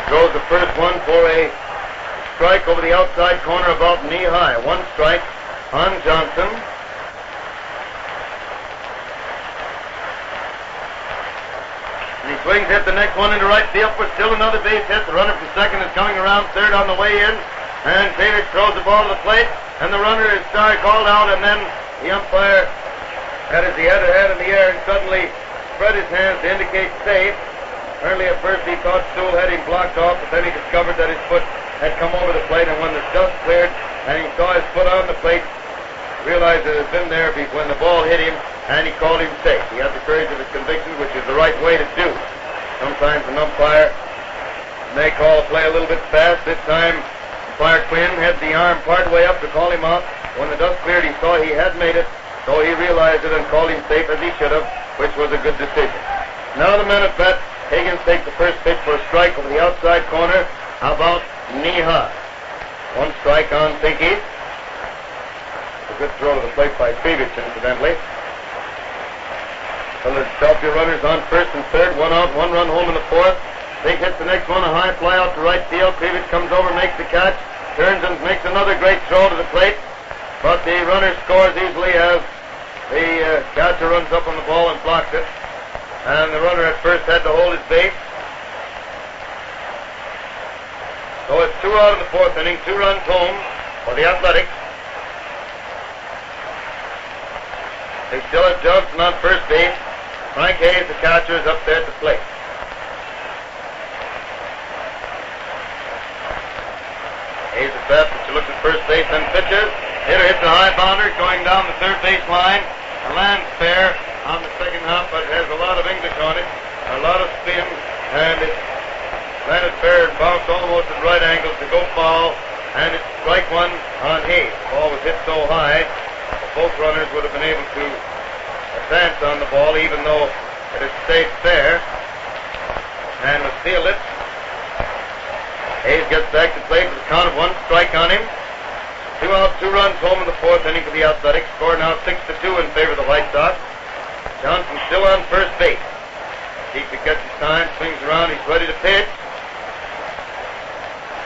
Throws the first one for a strike over the outside corner about knee high. 1 strike on Johnson. And he swings, hit the next one into right field for still another base hit. The runner from second is coming around third on the way in. And Kreevich throws the ball to the plate. And the runner is called out. And then the umpire had his head in the air and suddenly spread his hands to indicate safe. Early at first he thought Stool had him blocked off, but then he discovered that his foot had come over the plate, and when the dust cleared and he saw his foot on the plate, realized it had been there when the ball hit him, and he called him safe. He had the courage of his conviction, which is the right way to do. Sometimes an umpire may call a play a little bit fast. This time, umpire Quinn had the arm part way up to call him out. When the dust cleared, he saw he had made it, so he realized it and called him safe as he should have, which was a good decision. Now the men at bat. Higgins takes the first pitch for a strike over the outside corner, about knee high. 1 strike on Pinky. A good throw to the plate by Kreevich, incidentally. Philadelphia runners on first and third, 1 out, 1 run home in the 4th. Big hits the next one, a high fly out to right field. Kreevich comes over, makes the catch, turns and makes another great throw to the plate. But the runner scores easily as the catcher runs up on the ball and blocks it. And the runner at first had to hold his base. So it's 2 out of the 4th inning, 2 runs home for the Athletics. They still have Johnson on first base. Frank Hayes, the catcher, is up there at the plate. Hayes at bat, but she looks at first base and pitches. Hitter hits a high bounder going down the third base line. A land fair on the second half, but it has a lot of English on it, a lot of spin, and it landed fair and bounced almost at right angles to go foul, and it's strike 1 on Hayes. The ball was hit so high, both runners would have been able to advance on the ball, even though it had stayed fair, and was fielded. Hayes gets back to play with a count of 1 strike on him. 2 out, 2 runs home in the 4th inning for the Athletics. Score now 6-2 in favor of the White Sox. Johnson still on first base. Dietrich gets his time, swings around, he's ready to pitch.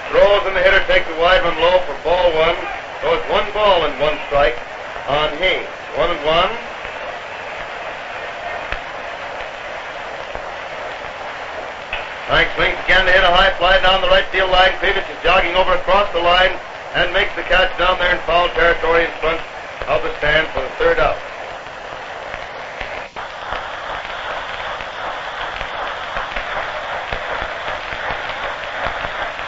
Throws and the hitter takes a wide one low for ball 1. So it's 1 ball and 1 strike on Hayes. 1-1. Frank swings again to hit a high fly down the right field line. Kreevich is jogging over across the line and makes the catch down there in foul territory in front of the stand for the 3rd out.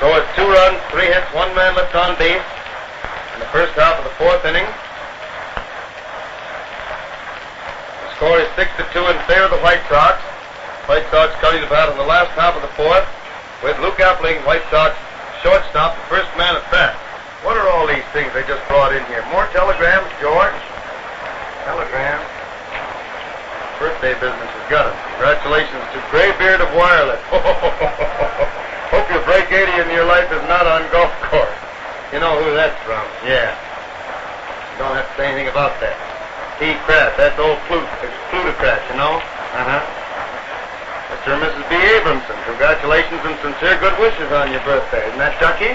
So it's 2 runs, 3 hits, 1 man left on base in the first half of the 4th inning. The score is 6-2 in favor of the White Sox. White Sox cutting the bat in the last half of the 4th with Luke Appling, White Sox shortstop, the first man at bat. What are all these things they just brought in here? More telegrams, George? Telegrams. Birthday business has got it. Congratulations to Graybeard of Wireless. Hope your break 80 in your life is not on golf course. You know who that's from? Yeah. You don't have to say anything about that. T. Kraft, that's old plutocrat, you know? Uh-huh. Mr. and Mrs. B. Abramson, congratulations and sincere good wishes on your birthday. Isn't that Chucky?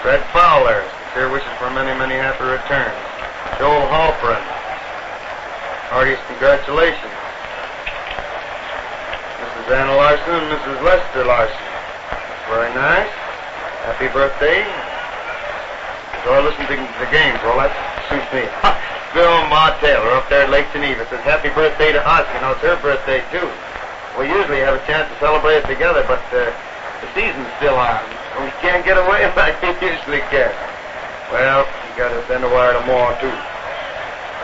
Fred Fowler, sincere wishes for many, many happy returns. Joel Halperin, heartiest congratulations. Mrs. Anna Larson and Mrs. Lester Larson. Very nice. Happy birthday. So I listen to the games. Well, that suits me. Bill Ma Taylor up there at Lake Geneva says happy birthday to us. You know, it's her birthday, too. We usually have a chance to celebrate it together, but the season's still on. We can't get away like we usually can. Well, you got to send a wire tomorrow, too.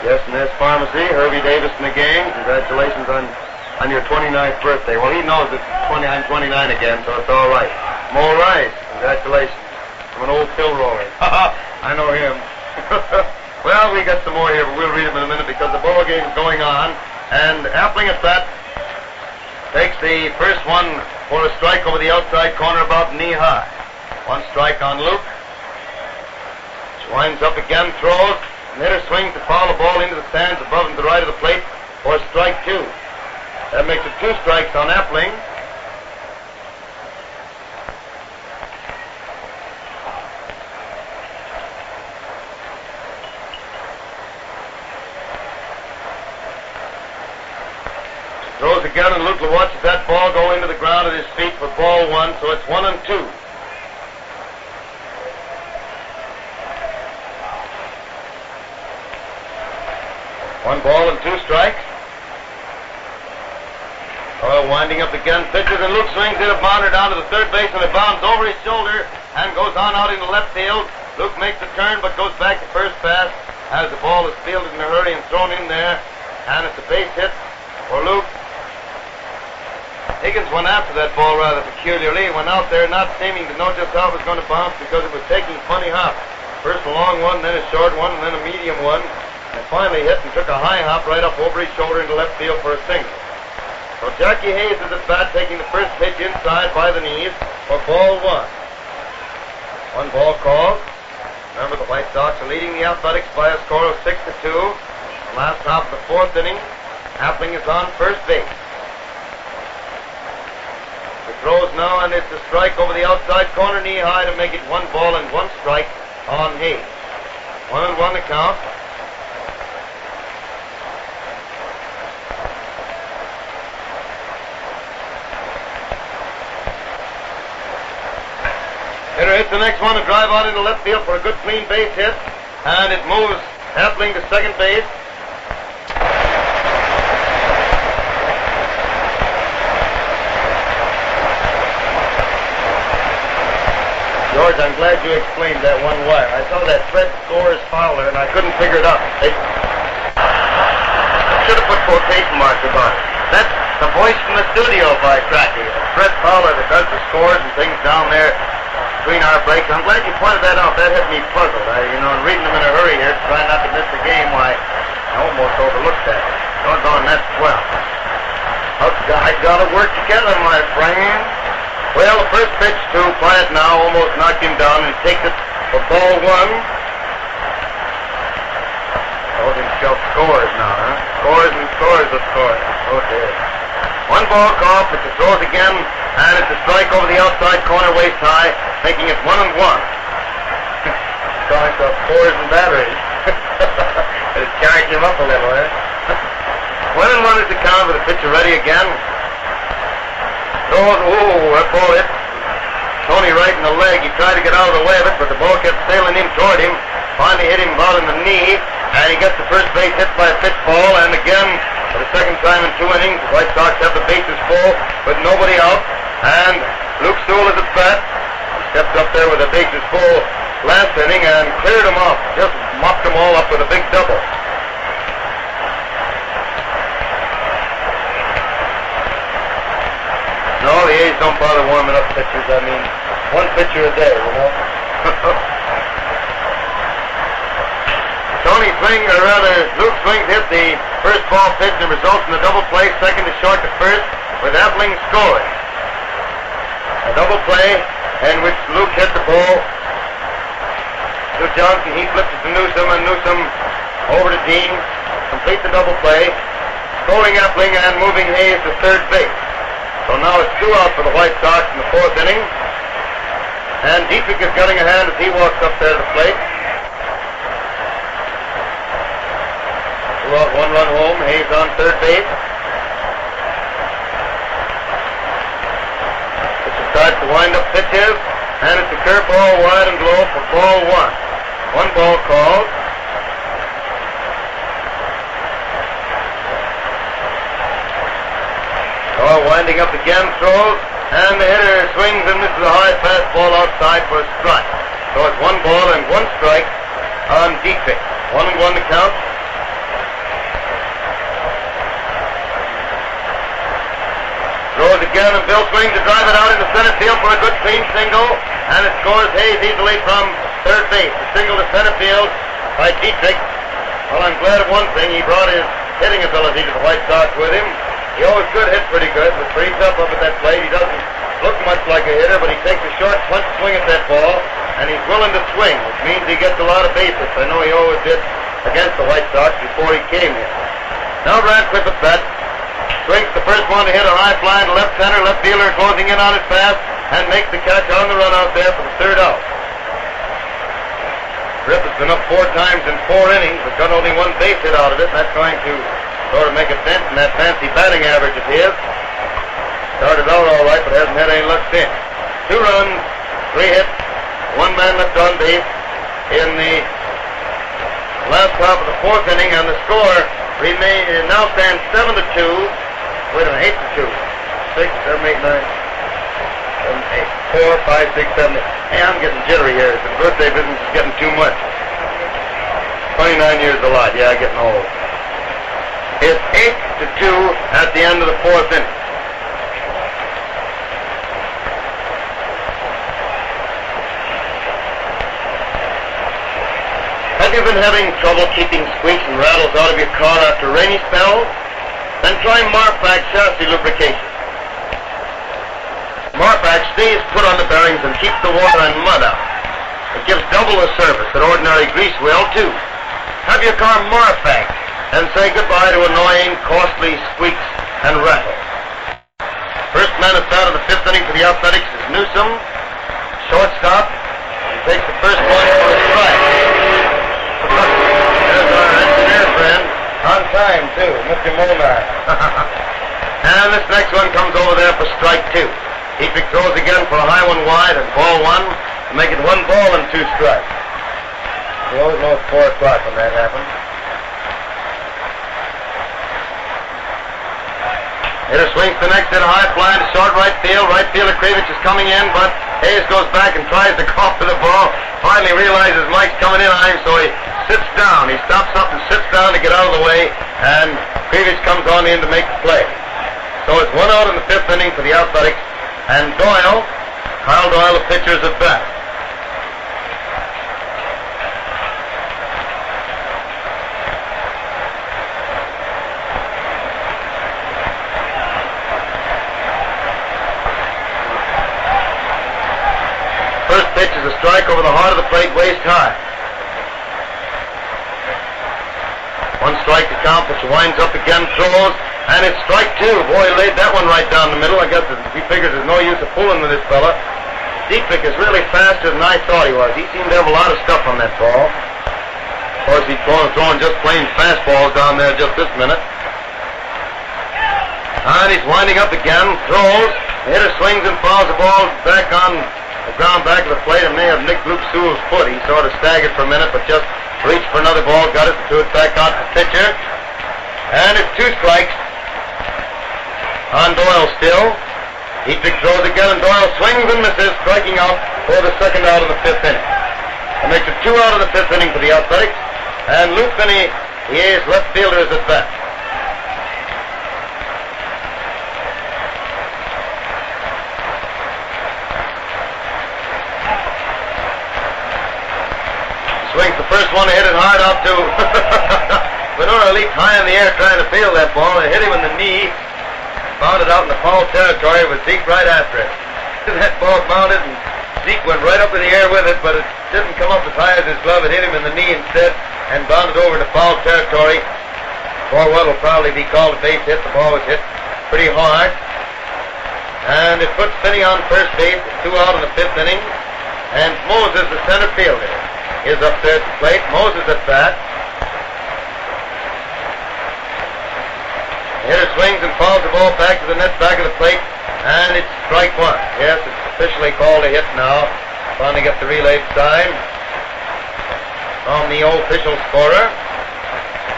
Yes, and there's Pharmacy, Herbie Davis in the game. Congratulations on your 29th birthday. Well, he knows it's 29 again, so it's all right. Mo Rice, congratulations. From an old pill roller. I know him. Well, we got some more here, but we'll read them in a minute because the ball game's going on. And Appling at bat takes the first one for a strike over the outside corner about knee high. One strike on Luke. Winds up again, throws. And hitter swings to foul the ball into the stands above and to the right of the plate for strike 2. That makes it 2 strikes on Appling. Throws again, and Luke watches that ball go into the ground at his feet for ball 1, so it's 1 and 2. One ball and 2 strikes. Doyle winding up again, pitches, and Luke swings it a bounder down to the third base, and it bounds over his shoulder and goes on out into left field. Luke makes the turn, but goes back to first pass as the ball is fielded in a hurry and thrown in there, and it's a base hit for Luke. Higgins went after that ball rather peculiarly. He went out there not seeming to know just how it was going to bounce because it was taking funny hops. First a long one, then a short one, and then a medium one. And finally hit and took a high hop right up over his shoulder into left field for a single. So Jackie Hayes is at bat, taking the first pitch inside by the knees for ball 1. One ball called. Remember, the White Sox are leading the Athletics by a score of 6-2. The last half of the 4th inning, Appling is on first base. The throws now, and it's a strike over the outside corner knee high to make it 1 ball and 1 strike on Hayes. 1-1 the count. Hitter hits the next one to drive out into left field for a good clean base hit, and it moves Appling to second base. George, I'm glad you explained that one wire. I saw that Fred scores Fowler, and I couldn't figure it out. I should have put quotation marks about it. That's the voice from the studio by Cracky. Fred Fowler that does the scores and things down there between our breaks. I'm glad you pointed that out. That had me puzzled. And reading them in a hurry here, trying not to miss the game, why, I almost overlooked that. Doggone, that's swell. I gotta work together, my friend. Well, the first pitch to Quiet now almost knocked him down, and he takes it for ball 1. Oh, himself scores now, huh? Scores and scores, of course. Oh, dear. 1 ball call, but the throws again, and it's a strike over the outside corner waist high, making it 1-1. Calling for scores and batteries. It's carrying him up a little, eh? 1-1 is the count with the pitcher ready again. That ball hit Tony right in the leg. He tried to get out of the way of it, but the ball kept sailing in toward him. Finally hit him about in the knee, and he gets the first base hit by a pitch ball, and again, for the second time in 2 innings, the White Sox have the bases full with nobody out, and Luke Sewell is at bat. He stepped up there with the bases full last inning and cleared them off, just mopped them all up with a big double. No, the A's don't bother warming up pitchers. I mean, 1 pitcher a day, you know. Luke swings hit the first ball pitch and results in the double play, second to short to first, with Appling scoring. double play in which Luke hit the ball to Johnson. He flips it to Newsom, and Newsom over to Dean. Complete the double play. Throwing Epling and moving Hayes to third base. So now it's 2 out for the White Sox in the 4th inning. And Dietrich is getting a hand as he walks up there to the plate. 2 out, 1 run home. Hayes on third base. Starts the wind-up pitches, and it's a curveball wide and low for ball 1. 1 ball called. Doyle winding up again, throws, and the hitter swings and misses a high fastball outside for a strike. So it's 1 ball and 1 strike on Dietrich. 1-1 to count. Throws again, and Bill swings to drive it out into center field for a good clean single, and it scores Hayes easily from third base. The single to center field by Dietrich. Well, I'm glad of one thing. He brought his hitting ability to the White Sox with him. He always could hit pretty good, was pretty tough up at that plate. He doesn't look much like a hitter, but he takes a short punch swing at that ball, and he's willing to swing, which means he gets a lot of base hits. I know he always did against the White Sox before he came here. Now Radcliffe at bat. Swings the first one to hit a high fly to left center. Left fielder closing in on his pass and makes the catch on the run out there for the 3rd out. Griff has been up 4 times in 4 innings, but got only 1 base hit out of it. And that's going to sort of make a dent in that fancy batting average of his. Started out all right, but hasn't had any luck since. 2 runs, 3 hits, 1 man left on base in the last half of the 4th inning, and the score now stands 7-2. Wait a minute, 8-2. 6, 7, 8, 9, 7, 8, 4, 5, 6, 7, 8. Hey, I'm getting jittery here. The birthday business is getting too much. 29 years a lot. Yeah, I'm getting old. It's 8-2 at the end of the 4th inning. Have you been having trouble keeping squeaks and rattles out of your car after rainy spells? Then try Marfax chassis lubrication. Marfax stays put on the bearings and keeps the water and mud out. It gives double the service that ordinary grease will, too. Have your car Marfax and say goodbye to annoying, costly squeaks and rattles. First man at start of the 5th inning for the Athletics is Newsom. Shortstop. He takes the first one for a strike. There's our engineer friend. On time, too, Mr. Molnar. And this next one comes over there for strike 2. Dietrich throws again for a high one wide and ball 1 to make it 1 ball and 2 strikes. You always know it's 4 o'clock when that happens. Hitter swings the next hit, a high fly to short right field. Right fielder Kreevich is coming in, but Hayes goes back and tries to cough to the ball. Finally realizes Mike's coming in on him, so he sits down. He stops up and sits down to get out of the way, and Kreevich comes on in to make the play. So it's 1 out in the 5th inning for the Athletics, and Doyle, Kyle Doyle, the pitcher, is at bat. First pitch is a strike over the heart of the plate, waist high. 1 strike to count, which winds up again, throws, and it's strike 2. Boy, he laid that one right down the middle. I guess he figures there's no use of fooling with this fella. Dietrich is really faster than I thought he was. He seemed to have a lot of stuff on that ball. Of course, he's throwing just plain fastballs down there just this minute. And he's winding up again, throws. The hitter swings and fouls the ball back on the ground back of the plate. It may have nicked Luke Sewell's foot. He sort of staggered for a minute, but just reached for another ball, got it, and threw it back out to the pitcher. And it's 2 strikes on Doyle still. Dietrich throws again, and Doyle swings and misses, striking out for the 2nd out of the 5th inning. That makes it 2 out of the 5th inning for the Athletics. And Lou Finney, the A's left fielder, is at bat. Swings the first one, hit it hard out to Bonura. Leaped high in the air trying to field that ball. It hit him in the knee. Found it out in the foul territory with Zeke right after it. That ball mounted, and Zeke went right up in the air with it, but it didn't come up as high as his glove. It hit him in the knee instead and bounded over to foul territory. For what will probably be called a base hit. The ball was hit pretty hard. And it puts Finney on first base. 2 out in the 5th inning. And Moses, the center fielder, is up there at the plate. Moses at bat. The hitter swings and fouls the ball back to the net back of the plate. And it's strike 1. Yes, it's officially called a hit now. Finally get the relay sign from the official scorer.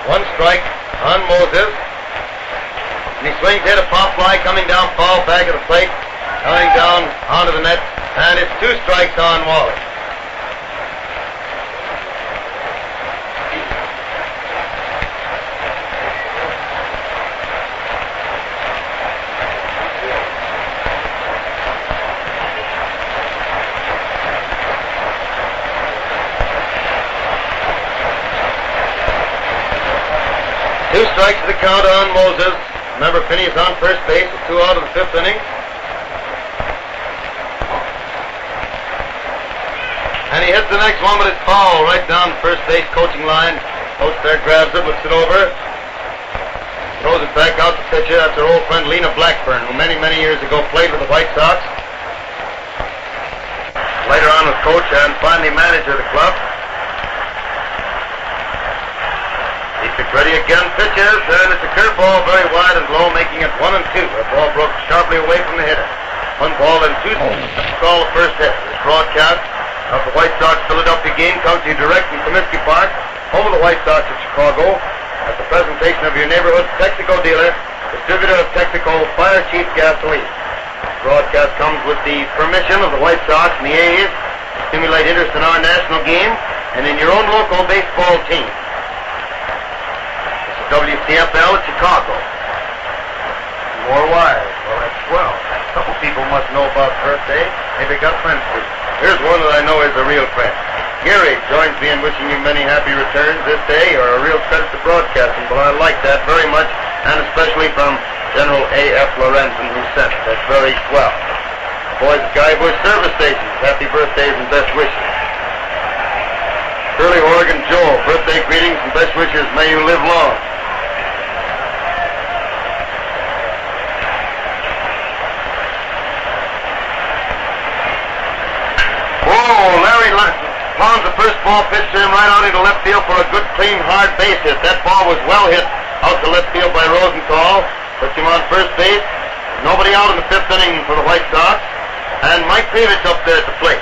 1 strike on Moses. And he swings, hit a pop fly coming down foul back of the plate. Coming down onto the net. And it's 2 strikes on Wallace. Two strikes to the count on Moses. Remember, Finney is on first base with 2 out of the 5th inning. And he hits the next one, but it's foul right down the first base coaching line. Coach there grabs it, looks it over, throws it back out to pitcher. That's our old friend Lena Blackburn, who many, many years ago played with the White Sox. Later on was coach and finally manager of the club. Ready again, pitches, and it's a curveball very wide and low, making it 1-2. The ball broke sharply away from the hitter. 1 ball and 2 strikes. Call the first hit. This broadcast of the White Sox Philadelphia game comes to you direct from Comiskey Park, home of the White Sox of Chicago, at the presentation of your neighborhood Texaco dealer, distributor of Texaco Fire Chief Gasoline. This broadcast comes with the permission of the White Sox and the A's to stimulate interest in our national game and in your own local baseball team. WCFL at Chicago. More wires. Well, that's swell. A couple people must know about birthday. Maybe got friends too. Here's one that I know is a real friend. Gehrig joins me in wishing you many happy returns this day. You're a real credit to broadcasting, but I like that very much, and especially from General A.F. Lorenzen, who sent it. That's very swell. Boys at Guy Bush Service Stations, happy birthdays and best wishes. Curly Oregon Joel, birthday greetings and best wishes. May you live long. Pounds the first ball pitched to him right out into left field for a good, clean, hard base hit. That ball was well hit out to left field by Rosenthal. Puts him on first base. Nobody out in the 5th inning for the White Sox. And Mike Kreevich up there at the plate.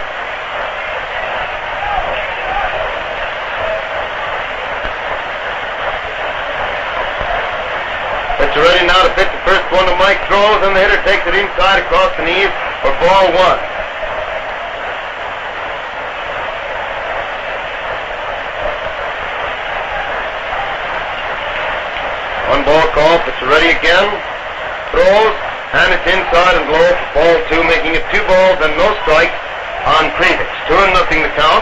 Pitcher ready now to pitch the first one to Mike. Throws, and the hitter takes it inside across the knees for ball 1. One ball call, pitcher ready again, throws, and it's inside and low for ball 2, making it 2 balls and no strikes on Kreevich. 2-0 the count.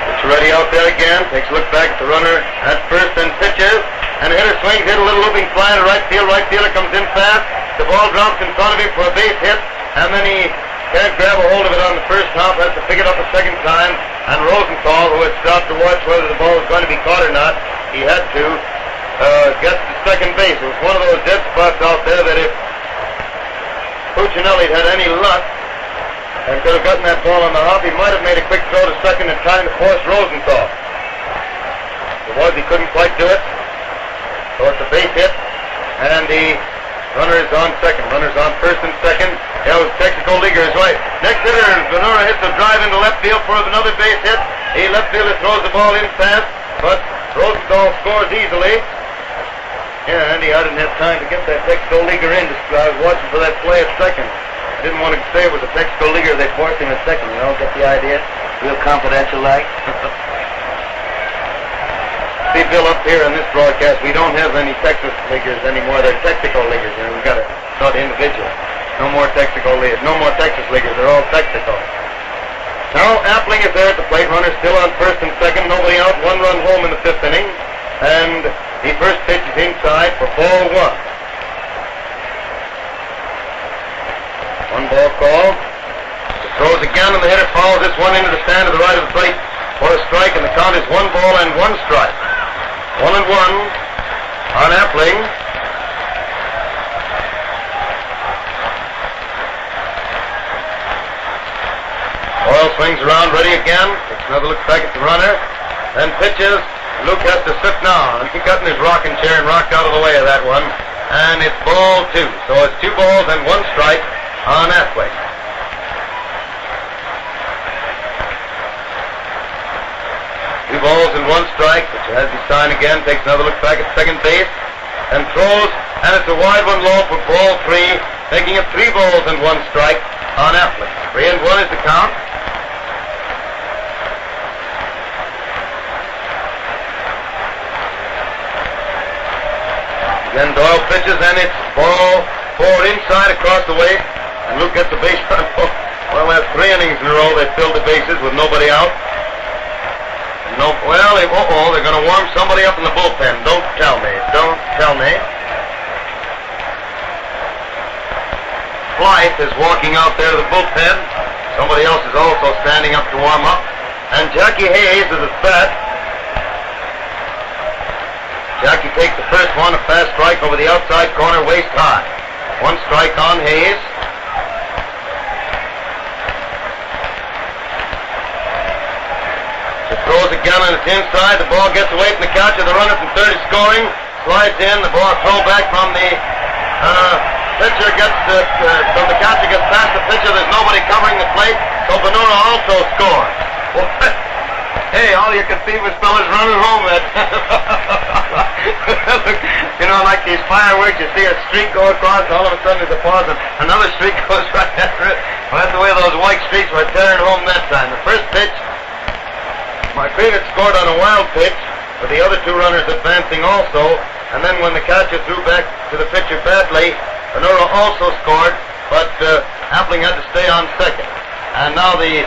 Pitcher ready out there again, takes a look back at the runner at first and pitches, and the hitter swings, hit a little looping fly to right field. Right fielder comes in fast. The ball drops in front of him for a base hit, and then he can't grab a hold of it on the first hop, has to pick it up a second time, and Rosenthal, who had stopped to watch whether the ball was going to be caught or not, he had to get to second base. It was one of those dead spots out there that if Puccinelli had any luck and could have gotten that ball on the hop, he might have made a quick throw to second in time to force Rosenthal. He couldn't quite do it, so it's a base hit, and the runner is on second. Runner's on first and second. That was Texaco Leaguer is right. Next hitter, Bonura hits a drive into left field for another base hit. The left fielder throws the ball in fast, but Rosenthal scores easily. Yeah, and he hadn't had time to get that Texaco Leaguer in. I was watching for that play at second. I didn't want to say it was a Texaco Leaguer. They forced him at second. You know, get the idea? Real confidential like. See, Bill, up here in this broadcast, we don't have any Texas Leaguers anymore. They're Texaco Leaguers. You know, we've got to not individual. No more Texaco Leaguers. No more Texas Leaguers. They're all Texaco. Now Appling is there at the plate. Runner still on first and second. Nobody out. 1 run home in the 5th inning. And the first pitch is inside for ball 1. 1 ball call. He throws again, and the hitter follows this one into the stand to the right of the plate for a strike, and the count is 1 ball and 1 strike. 1-1 on Appling. Doyle swings around, ready again. Takes another look back at the runner. Then pitches. Luke has to sit now. He got in his rocking chair and rocked out of the way of that one. And it's ball 2. So it's 2 balls and 1 strike on Appling. Two balls and 1 strike, which has his sign again. Takes another look back at second base. And throws. And it's a wide one low for ball 3. Making it 3 balls and 1 strike on Appling. 3-1 is the count. Then Doyle pitches, and it's ball 4 inside across the way. And Luke gets the base run. Well, that's 3 innings in a row. They filled the bases with nobody out. No, well, they're going to warm somebody up in the bullpen. Don't tell me. Don't tell me. Blythe is walking out there to the bullpen. Somebody else is also standing up to warm up. And Jackie Hayes is at bat. Jackie takes the first one, a fast strike over the outside corner, waist high. 1 strike on Hayes. He throws again, and it's inside. The ball gets away from the catcher. The runner from third is scoring. Slides in. The ball throw back from the pitcher gets from the catcher gets past the pitcher. There's nobody covering the plate. So Bonura also scores. Hey, all you could see was fellas running home that. You know, like these fireworks, you see a streak go across, and all of a sudden there's a pause, and another streak goes right after it. Well, that's the way those white streaks were tearing home that time. The first pitch, Mike Kreevich scored on a wild pitch, with the other 2 runners advancing also, and then when the catcher threw back to the pitcher badly, Bonura also scored, but Appling had to stay on second. And now the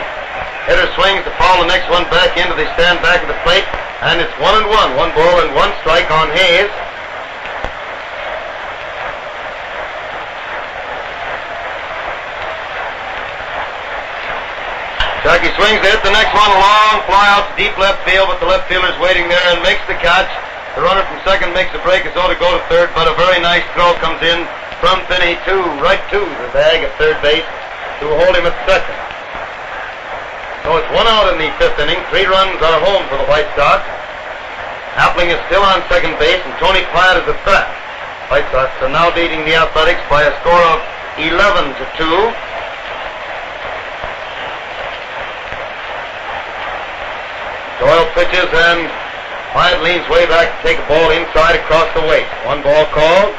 hitter swings to foul the next one back into the stand back of the plate, and it's 1-1. 1 ball and 1 strike on Hayes. Jackie swings to hit the next one, a long fly out to deep left field, but the left fielder's waiting there and makes the catch. The runner from second makes a break as though to go to third, but a very nice throw comes in from Finney right to the bag at third base to hold him at second. So it's 1 out in the 5th inning. 3 runs are home for the White Sox. Appling is still on second base, and Tony Platt is at bat. White Sox are now leading the Athletics by a score of 11-2. Doyle pitches, and Platt leans way back to take a ball inside across the waist. 1 ball called.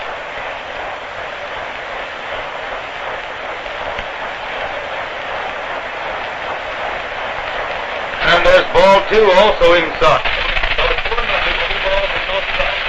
And there's ball 2 also inside. So it's 4-0, 2 balls and no strikes.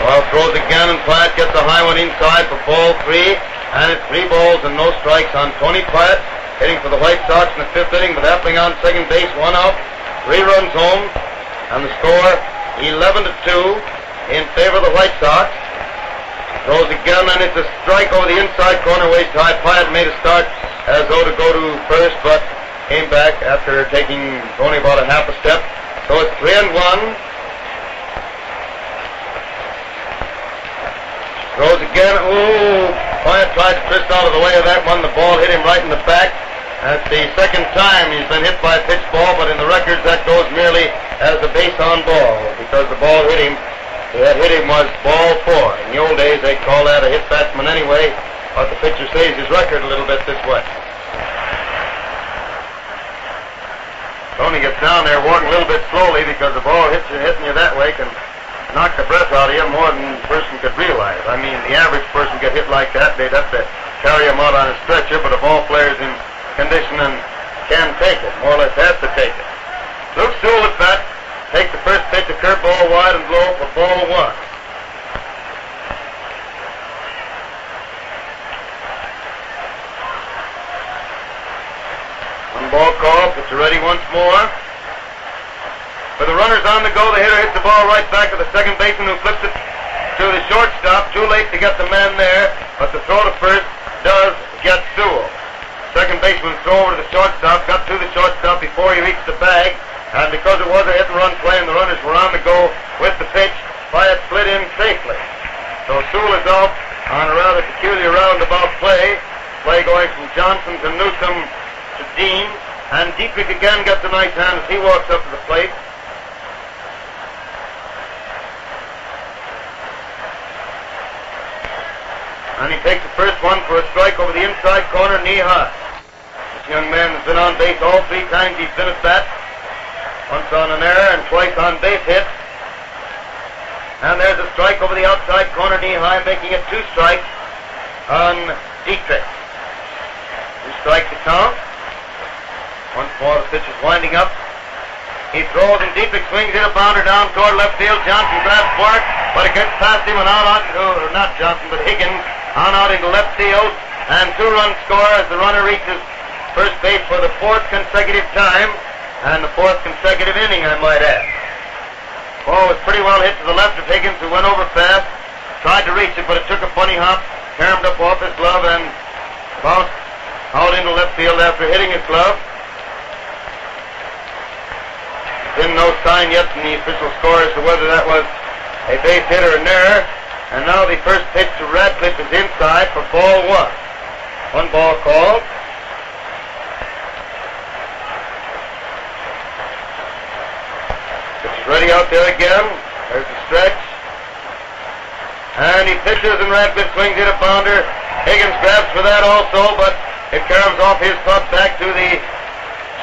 Doyle throws again, and Platt gets a high one inside for ball 3. And it's 3 balls and no strikes on Tony Platt, hitting for the White Sox in the 5th inning with Appling on second base, 1 out, 3 runs home, and the score 11-2. In favor of the White Sox. Throws again, and it's a strike over the inside corner, waist high. Platt made a start as though to go to first, but came back after taking only about a half a step. So it's 3-1. Throws again. Ooh, Platt tried to twist out of the way of that one. The ball hit him right in the back. That's the second time he's been hit by a pitch ball, but in the records that goes merely as a base on ball, because the ball hit him. That hit him was ball 4. In the old days, they'd call that a hit batsman anyway, but the pitcher saves his record a little bit this way. Tony gets down there walking a little bit slowly because the ball hitting you that way can knock the breath out of you more than the person could realize. I mean, the average person get hit like that, they'd have to carry him out on a stretcher, but a ball player's in condition and can take it, more or less has to take it. Luke Sewell at bat. Take the first pitch, a curveball wide and low for ball one. One ball call, pitcher ready once more. For the runners on the go, the hitter hits the ball right back to the second baseman who flips it to the shortstop. Too late to get the man there, but the throw to first does get Sewell. Second baseman throw over to the shortstop, got to the shortstop before he reached the bag, and because it was a hit-and-run play and the runners were on the go with the pitch, Wyatt slid in safely. So Sewell is off on a rather peculiar roundabout play going from Johnson to Newsom to Dean, and Dietrich again gets a nice hand as he walks up to the plate. And he takes the first one for a strike over the inside corner, knee high. This young man has been on base all three times he's been at bat. Once on an error and twice on base hit. And there's a strike over the outside corner, knee high, making it 2 strikes on Dietrich. 2 strikes to count. Once more, the pitch is winding up. He throws and Dietrich swings in a bounder down toward left field. Johnson grabs for it, but it gets past him and out on, not Johnson, but Higgins, on out into left field. And 2-run score as the runner reaches first base for the 4th consecutive time, and the 4th consecutive inning, I might add. Ball was pretty well hit to the left of Higgins, who went over fast, tried to reach it, but it took a funny hop, caromed up off his glove, and bounced out into left field after hitting his glove. Been no sign yet from the official score as to whether that was a base hit or an error. And now the first pitch to Radcliffe is inside for ball 1. 1 ball called. Pitch is ready out there again. There's the stretch. And he pitches and Radcliffe swings in a bounder. Higgins grabs for that also, but it caroms off his puck back to the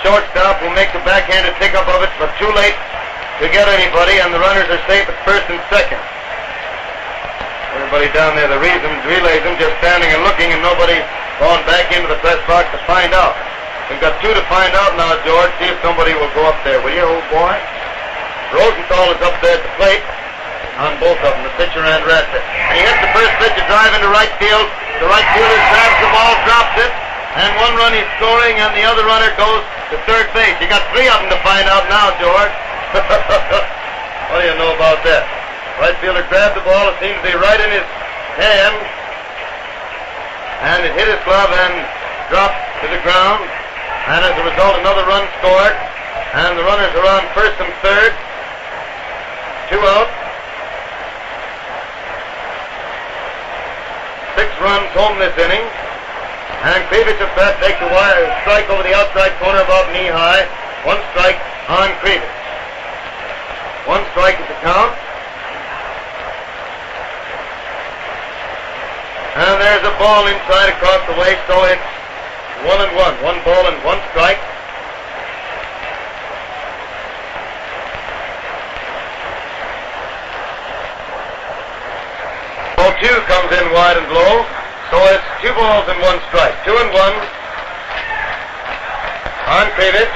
shortstop, who makes a backhanded pickup of it, but too late to get anybody, and the runners are safe at first and second. Everybody down there, the relays them, just standing and looking, and nobody going back into the press box to find out. We've got 2 to find out now, George. See if somebody will go up there, will you, old boy? Rosenthal is up there at the plate on both of them, the pitcher and Radcliffe. And he hits the first pitch, a drive into right field. The right fielder grabs the ball, drops it, and 1 run he's scoring, and the other runner goes to third base. You got 3 of them to find out now, George. What do you know about that? Right fielder grabbed the ball. It seemed to be right in his hand, and it hit his glove and dropped to the ground. And as a result, another run scored, and the runners are on first and third. 2 out. 6 runs home this inning. And Kreevich at bat takes a strike over the outside corner about knee high. 1 strike on Kreevich. 1 strike is the count. And there's a ball inside across the way, so it's 1-1. 1 ball and 1 strike. Ball 2 comes in wide and low. So it's 2 balls and 1 strike. 2-1 on Kreevich.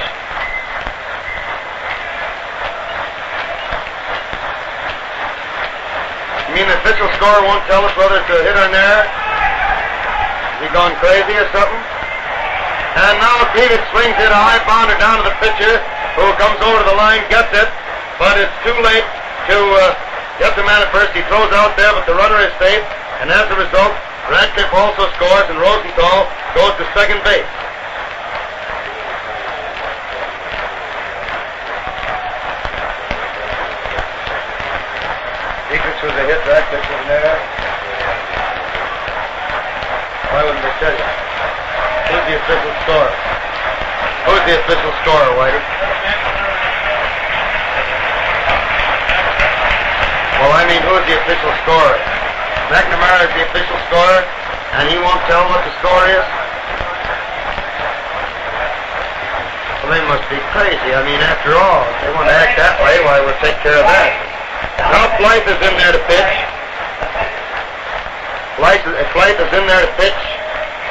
You mean the official score won't tell us whether it's a hit or an error? Has he gone crazy or something? And now Kreevich swings it a high bounder down to the pitcher, who comes over to the line, gets it, but it's too late to get the man at first. He throws out there, but the runner is safe, and as a result, Radcliffe also scores, and Rosenthal goes to second base. Dietrich was a hit, Radcliffe was an error. Why wouldn't they tell you? Who's the official scorer? Who's the official scorer, Whitey? Well, I mean, who's the official scorer? McNamara is the official scorer, and he won't tell what the score is? Well, they must be crazy. I mean, after all, if they want to act that way, why, we'll take care of that. Now Blythe is in there to pitch. Blythe is in there to pitch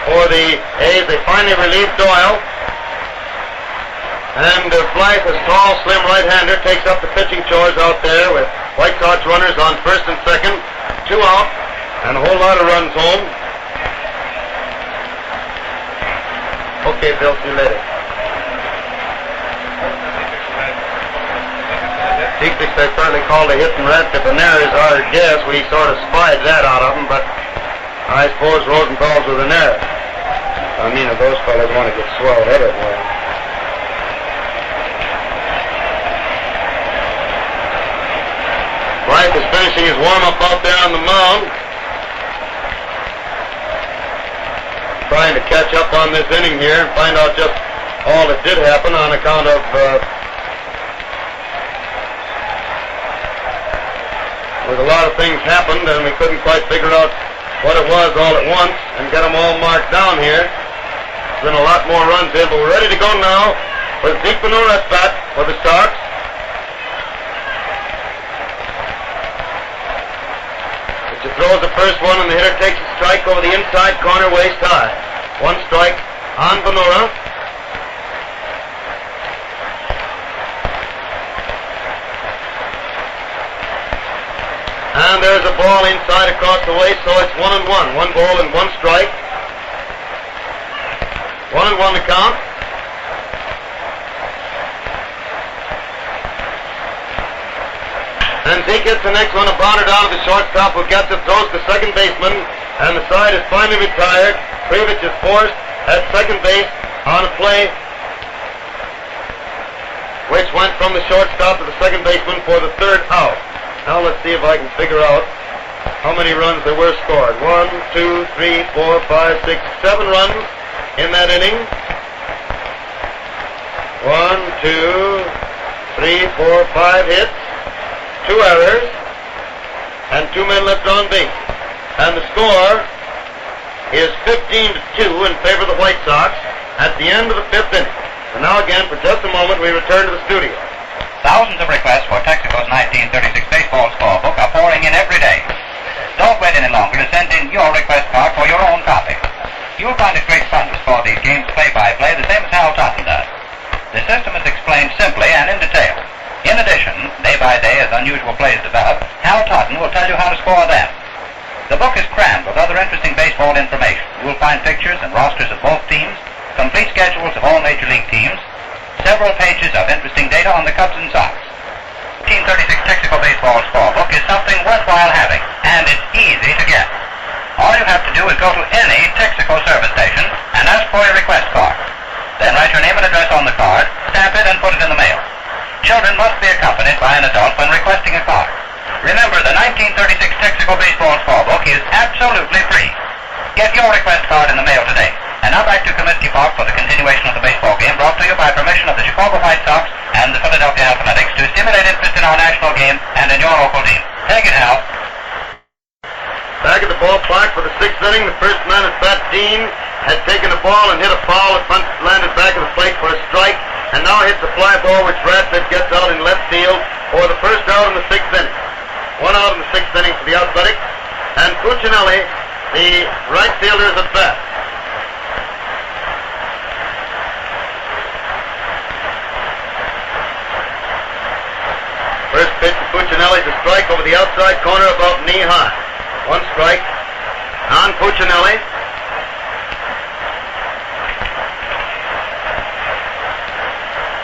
for the A's. They finally relieve Doyle. And Blythe, a tall, slim right-hander, takes up the pitching chores out there with White Sox runners on first and second, 2 out, and a whole lot of runs home. Okay, Bill, see you later. Dietrich said certainly called a hit and run to Bonura is our guess. We sort of spied that out of him, but I suppose Rosenthal's with an error. I mean, if those fellas want to get swell-headed, well. Wright is finishing his warm-up out there on the mound. Trying to catch up on this inning here and find out just all that did happen on account of with a lot of things happened and we couldn't quite figure out what it was all at once and get them all marked down here. There's been a lot more runs in, but we're ready to go now with Zeke Bonura at bat for the Sox. He throws the first one and the hitter takes a strike over the inside corner waist high. 1 strike on Bonura. And there's a ball inside across the waist, so it's 1-1. 1 ball and 1 strike. 1-1 the count. And Zeke gets the next one, a bounder down to the shortstop who gets it, throws to second baseman, and the side is finally retired. Kreevich is forced at second base on a play which went from the shortstop to the second baseman for the 3rd out. Now let's see if I can figure out how many runs there were scored. 1, 2, 3, 4, 5, 6, 7 runs in that inning. 1, 2, 3, 4, 5 hits, 2 errors, and 2 men left on base. And the score is 15-2 in favor of the White Sox at the end of the 5th inning. And now again, for just a moment, we return to the studio. Thousands of requests for Texaco's 1936 baseball scorebook are pouring in every day. Don't wait any longer to send in your request card for your own copy. You'll find it great fun to score these games play-by-play, the same as Hal Totten does. The system is explained simply and in detail. In addition, day by day as unusual plays develop, Hal Totten will tell you how to score them. The book is crammed with other interesting baseball information. You'll find pictures and rosters of both teams, complete schedules of all major league teams, several pages of interesting data on the Cubs and Sox. 1936 Texaco Baseball Scorebook is something worthwhile having, and it's easy to get. All you have to do is go to any Texaco service station and ask for your request card. Then write your name and address on the card, stamp it, and put it in the mail. Children must be accompanied by an adult when requesting a card. Remember, the 1936 Texaco Baseball Scorebook is absolutely free. Get your request card in the mail today. And now back to Comiskey Park for the continuation of the baseball game, brought to you by permission of the Chicago White Sox and the Philadelphia Athletics to stimulate interest in our national game and in your local team. Take it, Hal. Back at the ballpark for the 6th inning, the first man at bat, Dean, had taken the ball and hit a foul. It landed back at the plate for a strike, and now hits a fly ball which Radcliffe gets out in left field for the first out in the 6th inning. 1 out in the 6th inning for the Athletics, and Cuccinelli, the right fielder, is at bat. First pitch to Cuccinelli is a strike over the outside corner about knee high. 1 strike on Cuccinelli.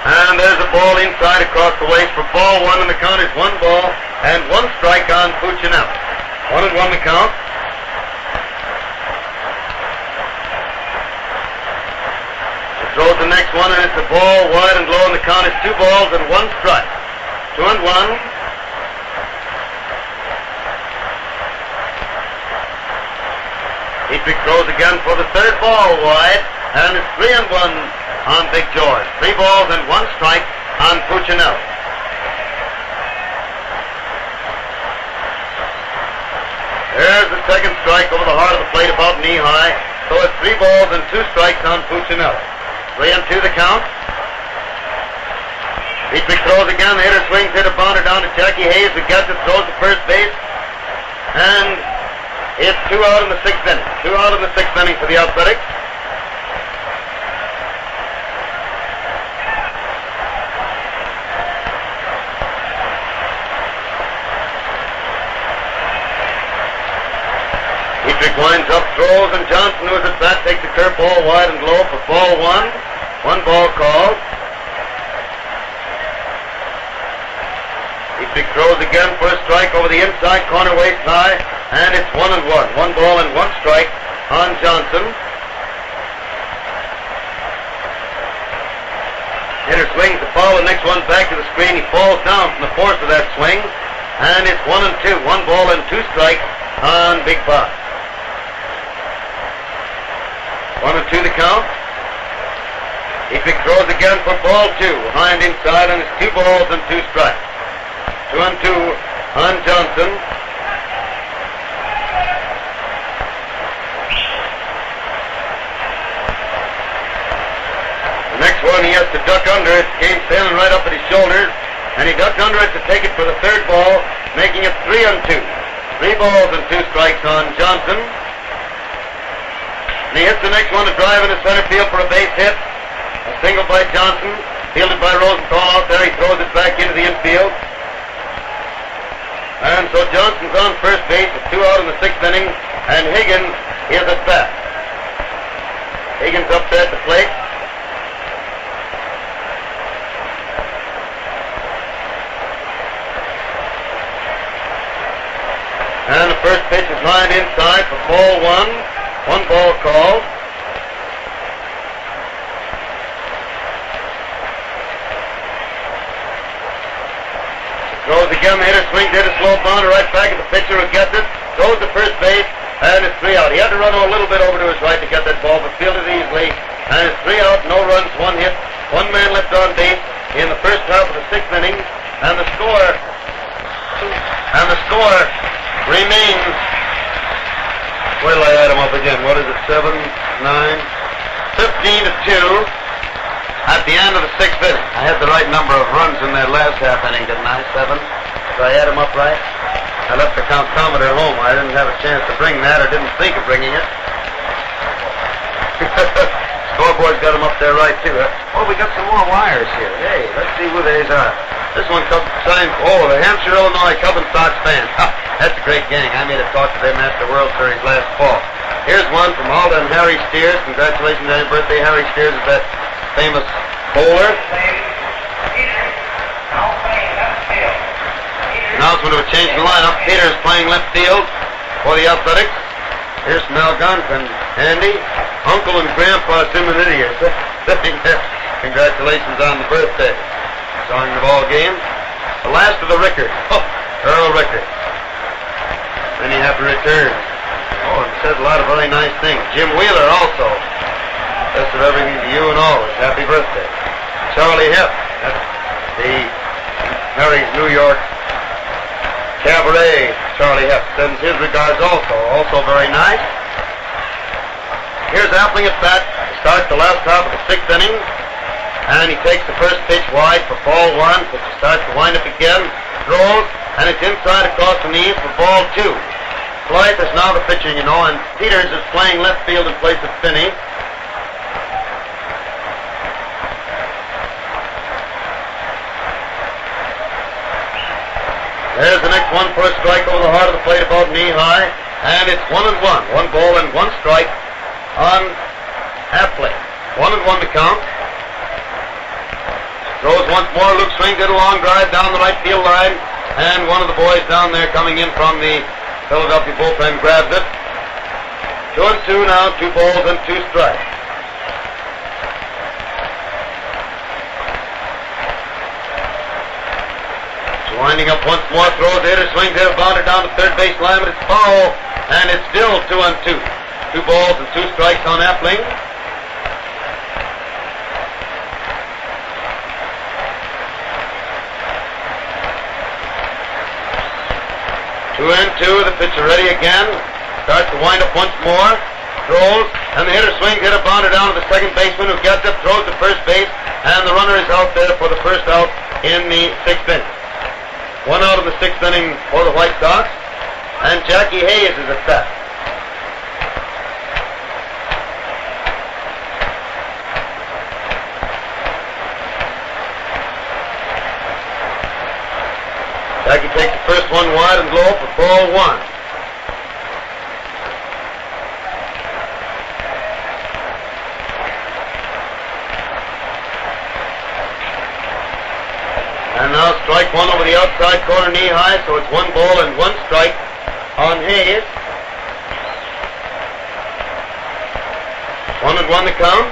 And there's a ball inside across the waist for ball 1, and the count is 1 ball and 1 strike on Cuccinelli. 1-1 the count. He throws the next one, and it's a ball wide and low, and the count is 2 balls and 1 strike. 2-1. Dietrich throws again for the 3rd ball wide, and it's 3-1 on Big George. 3 balls and 1 strike on Cuccinelli. There's the 2nd strike over the heart of the plate about knee high, so it's 3 balls and 2 strikes on Cuccinelli. 3-2 the count. Dietrich throws again, the hitter swings, hit a bounder down to Jackie Hayes, who gets it, throws to first base, and it's 2 out in the 6th inning. 2 out in the 6th inning for the Athletics. Dietrich winds up, throws, and Johnson, who is at bat, takes the curveball wide and low for ball one. 1 ball called. Dietrich throws again for a strike over the inside corner, waist high, and it's 1-1. 1 ball and 1 strike on Johnson. Hitter swings the ball, the next one back to the screen. He falls down from the force of that swing, and it's 1-2. 1 ball and 2 strikes on Big Bob. 1-2 the count. Dietrich throws again for ball 2, behind inside, and it's 2 balls and 2 strikes. 2-2 on Johnson. The next one he has to duck under. It came sailing right up at his shoulders, and he ducked under it to take it for the 3rd ball, making it 3-2. 3 balls and 2 strikes on Johnson. And he hits the next one to drive into center field for a base hit. A single by Johnson, fielded by Rosenthal out there. He throws it back into the infield. And so Johnson's on first base with 2 out in the 6th inning, and Higgins is at bat. Higgins up there at the plate. And the first pitch is lined inside for ball 1. 1 ball called. Throws again, the hitter swings, hit a slow bounder right back at the pitcher who gets it. Throws to first base, and it's 3 out. He had to run a little bit over to his right to get that ball, but fielded easily. And it's 3 out, no runs, 1 hit. 1 man left on base in the first half of the 6th inning. And the score remains, where will I add them up again? What is it, 7, 9, 15-2 at the end of the 6th inning. I had the right number of runs in that last half inning, didn't I? 7. Did I add them up right? I left the count-cometer home. I didn't have a chance to bring that, or didn't think of bringing it. Scoreboard's got them up there right, too. Oh, we got some more wires here. Hey, let's see who these are. This one comes signed, the Hampshire, Illinois Cub and Sox fans. That's a great gang. I made a talk to them after the World Series last fall. Here's one from Alda and Harry Steers. Congratulations on your birthday. Harry Steers is that famous bowler. Announcement of a change in the lineup. Peter is playing left field for the Athletics. Here's Mel Gunt and Andy. Uncle and Grandpa Simonidi are sitting there. Congratulations on the birthday. Song of all games. The last of the Rickards. Earl Rickard. Then you have to return. And says a lot of very nice things. Jim Wheeler also. Best of everything to you and always. Happy birthday. Charlie Hepp. That's the Harry's New York Cabaret. Charlie Hepp sends his regards also. Also very nice. Here's Appling at bat to start the last half of the 6th inning. And he takes the first pitch wide for ball 1. Pitcher starts to wind up again. Throws. And it's inside across the knees for ball 2. Blythe is now the pitcher, and Peters is playing left field in place of Finney. There's the next one for a strike over the heart of the plate, about knee high. And it's 1-1. 1 ball and 1 strike on Appling. 1-1 to count. Throws once more. Luke swings it a long drive down the right field line. And one of the boys down there coming in from the Philadelphia bullpen grabs it. 2-2 now, 2 balls and 2 strikes. Winding up once more, throws, the hitter swings, hitter bounded down the third base line, but it's foul, and it's still 2-2. 2 balls and 2 strikes on Appling. Two and two, the pitcher ready again. Starts to wind up once more. Throws, and the hitter swings, hitter bounded down to the second baseman who gets it, throws to first base, and the runner is out there for the first out in the 6th inning. 1 out of the 6th inning for the White Sox, and Jackie Hayes is at bat. Jackie takes the first one wide and low for ball 1. corner knee high, so it's 1 ball and 1 strike on Hayes. 1-1 the count.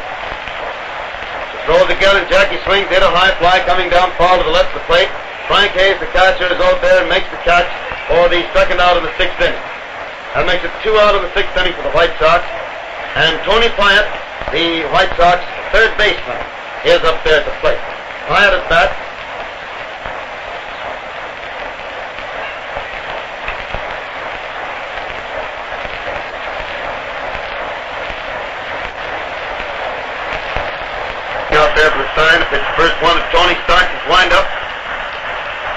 Throws again, and Jackie swings, hit a high fly coming down foul to the left of the plate. Frank Hayes, the catcher, is out there and makes the catch for the second out of the 6th inning. That makes it 2 out of the 6th inning for the White Sox. And Tony Pyatt, the White Sox third baseman, is up there at the plate. Pyatt at bat. Out there for the sign. If it's the first one, Tony starts his wind-up.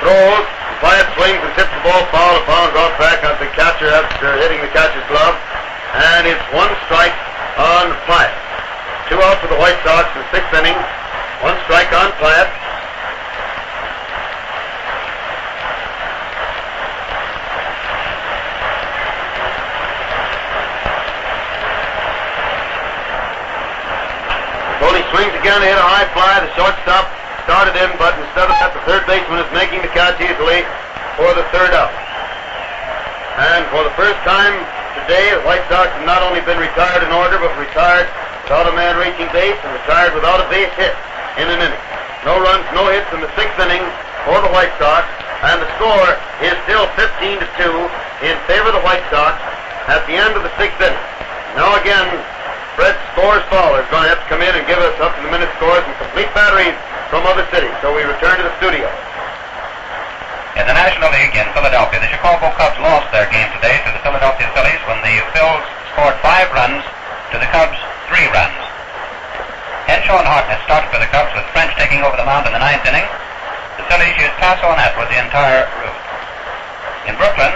Throws. Pyatt swings and tips the ball foul. It bounds off back on the catcher after hitting the catcher's glove. And it's 1 strike on Pyatt. 2 out for the White Sox in the 6th inning. 1 strike on Pyatt. Tony swings again, hit a high fly. The shortstop started in, but instead of that, the third baseman is making the catch easily for the 3rd out. And for the first time today, the White Sox have not only been retired in order, but retired without a man reaching base and retired without a base hit in an inning. No runs, no hits in the 6th inning for the White Sox, and the score is still 15-2 in favor of the White Sox at the end of the 6th inning. Now again, Fred Scores Fowler is going to have to come in and give us up-to-the-minute scores and complete batteries from other cities. So we return to the studio. In the National League in Philadelphia, the Chicago Cubs lost their game today to the Philadelphia Phillies when the Phils scored 5 runs to the Cubs' 3 runs. Henshaw and Hartnett started for the Cubs with French taking over the mound in the 9th inning. The Phillies used Paso and Atwood the entire route. In Brooklyn,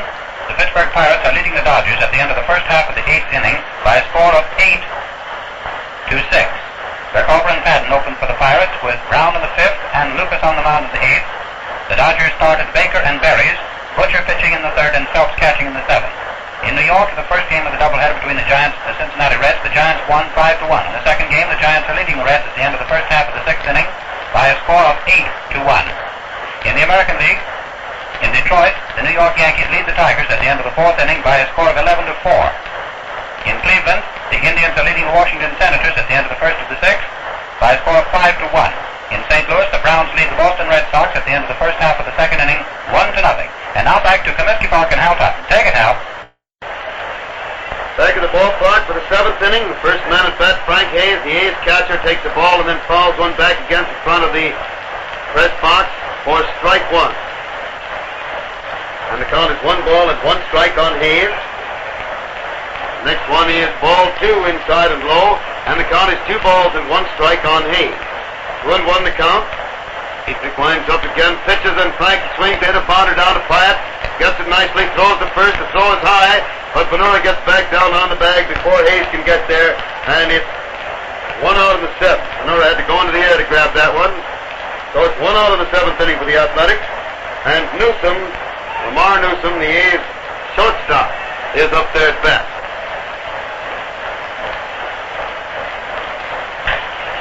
the Pittsburgh Pirates are leading the Dodgers at the end of the first half of the 8th inning by a score of 8-6. Berkover and Patton opened for the Pirates with Brown in the 5th and Lucas on the mound in the 8th. The Dodgers started Baker and Berries, Butcher pitching in the 3rd and Phelps catching in the 7th. In New York, in the first game of the doubleheader between the Giants and the Cincinnati Reds, the Giants won 5-1. In the second game, the Giants are leading the Reds at the end of the first half of the 6th inning by a score of 8-1. In the American League, in Detroit, the New York Yankees lead the Tigers at the end of the 4th inning by a score of 11-4. In Cleveland, the Indians are leading the Washington Senators at the end of the 1st of the 6th by a score of 5-1. In St. Louis, the Browns lead the Boston Red Sox at the end of the first half of the 2nd inning, 1-0. And now back to Comiskey Park and Hal Tutton. Take it, Hal. Back at the ballpark for the 7th inning. The first man at bat, Frank Hayes. The A's catcher takes the ball and then fouls one back against the front of the press box for strike 1. And the count is 1 ball and 1 strike on Hayes. Next one is ball 2 inside and low, and the count is 2 balls and 1 strike on Hayes. 1-1 the count. Dietrich winds up again, pitches, and Frank swings, hit a bounder down to Pyatt. Gets it nicely, throws the first, the throw is high, but Bonura gets back down on the bag before Hayes can get there, and it's 1 out of the 7th. Bonura had to go into the air to grab that one. So it's 1 out of the 7th inning for the Athletics, and Newsom, Lamar Newsom, the A's shortstop, is up there at bat.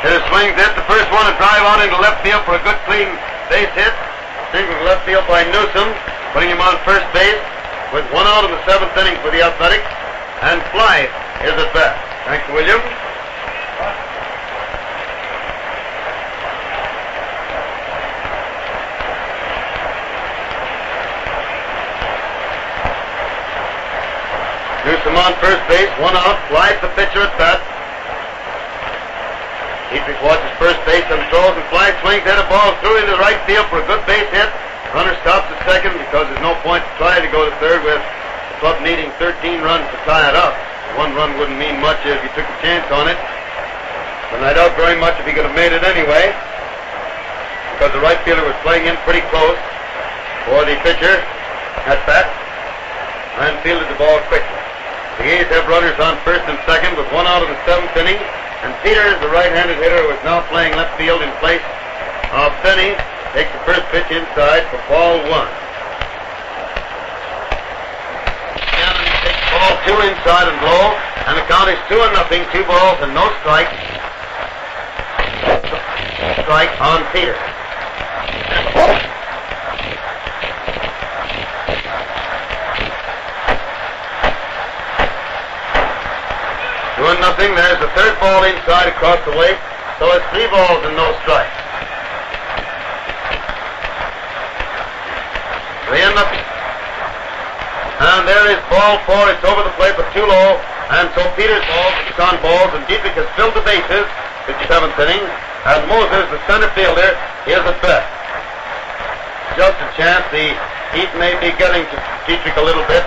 His swings hit the first one and drive out into left field for a good clean base hit. Single to left field by Newsom, putting him on first base with 1 out of the 7th inning for the Athletics. And Fly is at bat. Thanks, William. Newsom on first base, 1 out. Fly the pitcher at bat. Dietrich watches first base and throws, and Fly swings, hit a ball through into the right field for a good base hit. Runner stops at second because there's no point to try to go to third with the club needing 13 runs to tie it up. 1 run wouldn't mean much if you took a chance on it. But I doubt very much if he could have made it anyway, because the right fielder was playing in pretty close for the pitcher at bat and fielded the ball quickly. The A's have runners on first and second with 1 out of the 7th inning. And Peters, the right-handed hitter, who is now playing left field in place of Finney, takes the first pitch inside for ball 1. Gannon takes ball 2 inside and low, and the count is 2-0, 2 balls and no strikes. Strike on Peters. 2-0. There's the third ball inside across the way. So it's 3 balls and no strikes. 3-0. And there is ball 4. It's over the plate but too low. And so Peters is on balls, and Dietrich has filled the bases. 57th inning. And Moses, the center fielder, is at bat. Just a chance. The heat may be getting to Dietrich a little bit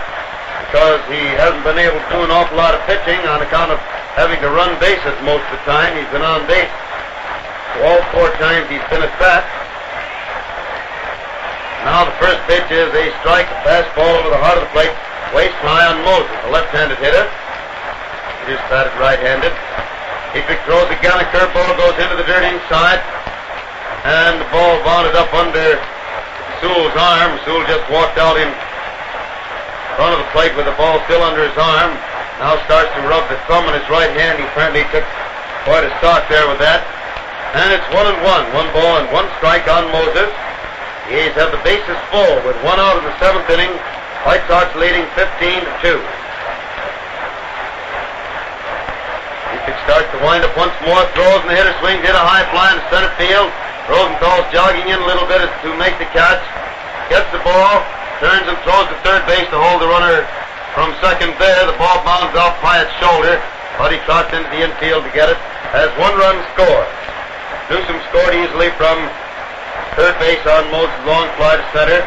because he hasn't been able to do an awful lot of pitching on account of having to run bases most of the time. He's been on base. So all 4 times he's been at bat. Now the first pitch is a strike, a fastball over the heart of the plate, waist high on Moses, a left-handed hitter. He just batted right-handed. Dietrich throws again, a curveball goes into the dirt inside, and the ball bounded up under Sewell's arm. Sewell just walked out in front of the plate with the ball still under his arm. Now starts to rub the thumb on his right hand. He apparently took quite a stock there with that. And it's 1-1. 1 ball and 1 strike on Moses. He's had the bases full with 1 out in the 7th inning. White Sox leading 15-2. Dietrich starts to wind up once more, throws, and the hitter swings, hit a high fly in center field. Rosenthal's jogging in a little bit to make the catch. Gets the ball, turns and throws to third base to hold the runner from second there. The ball bounds off by its shoulder, but he trots into the infield to get it as 1 run scored. Newsom scored easily from third base on Moses' long fly to center.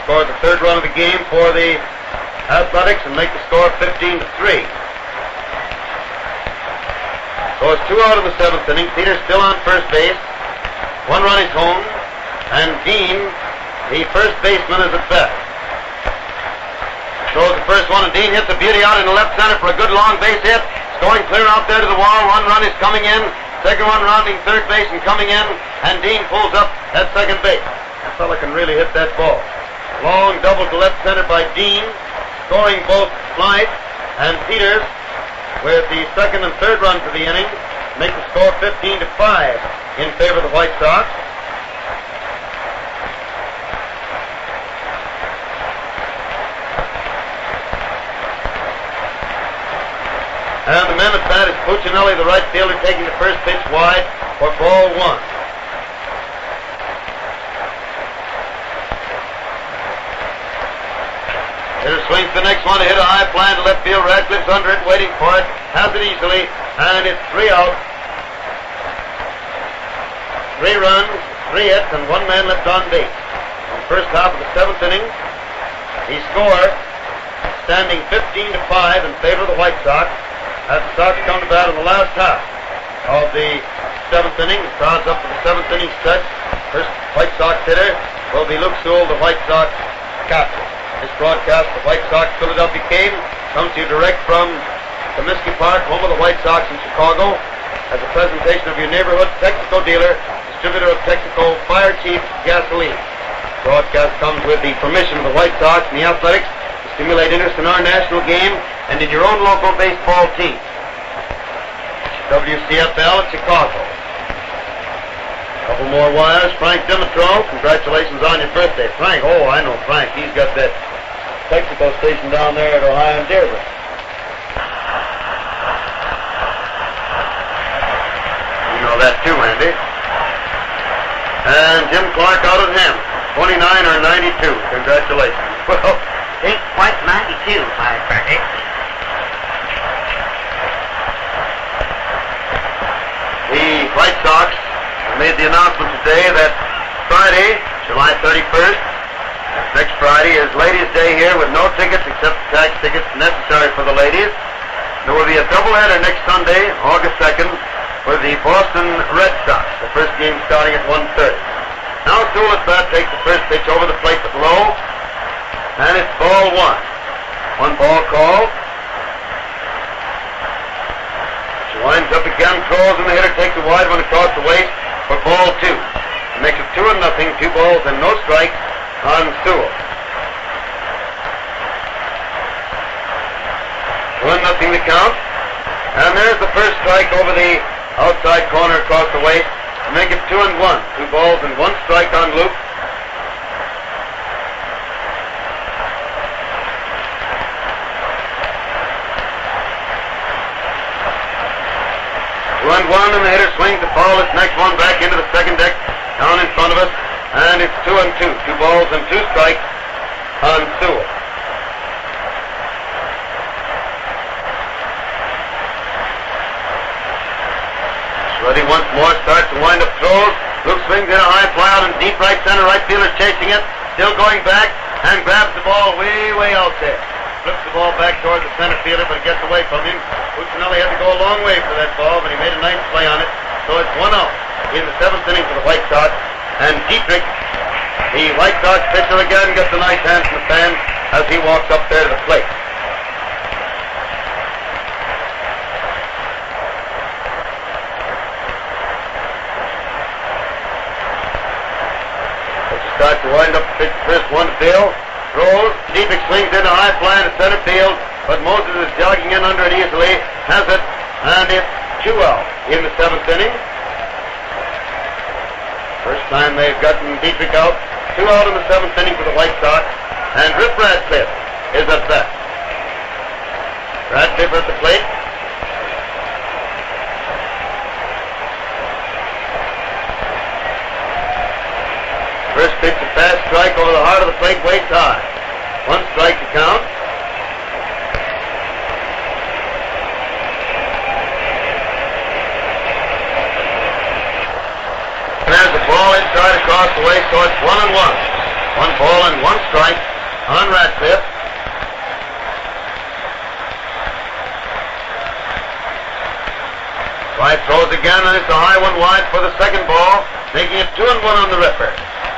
Scored the 3rd run of the game for the Athletics and make the score 15-3. So it's 2 out in the 7th inning. Peters still on first base. 1 run is home, and Dean, the first baseman, is at bat. Throws the first one, and Dean hits a beauty out in the left center for a good long base hit. It's going clear out there to the wall. 1 run is coming in. Second one rounding third base and coming in, and Dean pulls up at second base. That fella can really hit that ball. Long double to left center by Dean, scoring both Blythe and Peters with the 2nd and 3rd run for the inning. Make the score 15-5 in favor of the White Sox. And the man at bat is Puccinelli, the right fielder, taking the first pitch wide for ball 1. Hitter swings the next one to hit a high fly to left field. Radcliffe's under it, waiting for it. Has it easily, and it's 3 out. 3 runs, 3 hits, and 1 man left on base. In the first half of the 7th inning, he scored, standing 15-5 in favor of the White Sox. As the Sox come to bat in the last half of the 7th inning, the crowd's up for the 7th inning stretch. First White Sox hitter will be Luke Sewell, the White Sox captain. This broadcast of the White Sox Philadelphia game comes to you direct from Comiskey Park, home of the White Sox in Chicago, as a presentation of your neighborhood Texaco dealer, distributor of Texaco Fire Chief Gasoline. The broadcast comes with the permission of the White Sox and the Athletics to stimulate interest in our national game and in your own local baseball team. WCFL at Chicago. A couple more wires. Frank Dimitrov, congratulations on your birthday. Frank, oh, I know Frank. He's got that Texaco station down there at Ohio and Dearborn. You know that too, Andy. And Jim Clark out at him. 29 or 92. Congratulations. Well, ain't quite 92, my birthday. The White Sox made the announcement today that Friday, July 31st, next Friday, is Ladies' Day here with no tickets except the tax tickets necessary for the ladies. There will be a doubleheader next Sunday, August 2nd, with the Boston Red Sox. The first game starting at 1:30. Now Sewell at bat takes the first pitch over the plate but low, and it's ball 1. 1 ball called. She winds up again, throws, and the hitter takes a wide one across the waist for ball 2. It makes it 2-0, 2 balls and no strikes on Sewell. 1-0 the count. And there's the first strike over the outside corner across the waist to make it 2-1. 2 balls and 1 strike on Luke. 1, and the hitter swings the ball. This next one back into the second deck, down in front of us, and it's 2 and 2. 2 balls and 2 strikes on Sewell. Ready once more, starts to wind up throws. Luke swings in a high fly out in deep right center. Right fielder chasing it, still going back, and grabs the ball way out there. Flips the ball back towards the center fielder, but it gets away from him. Cuccinelli had to go a long way for that ball, but he made a nice play on it. So it's 1 out in the 7th inning for the White Sox. And Dietrich, the White Sox pitcher again, gets a nice hand from the fans as he walks up there to the plate. Starts to wind up the pitch. First one to Bill. Throws. Dietrich swings in a high fly in the center field, but Moses is jogging in under it easily. Has it, and it's 2 out in the 7th inning. First time they've gotten Dietrich out. 2 out in the 7th inning for the White Sox. And Rip Radcliffe is at bat. Radcliffe at the plate. First pitch, a fast strike over the heart of the plate, way high. 1 strike to count. And there's the ball inside across the way, so it's 1 and 1. 1 ball and 1 strike on Radcliffe. Right throws again, and it's a high one wide for the second ball, making it 2 and 1 on the Ripper.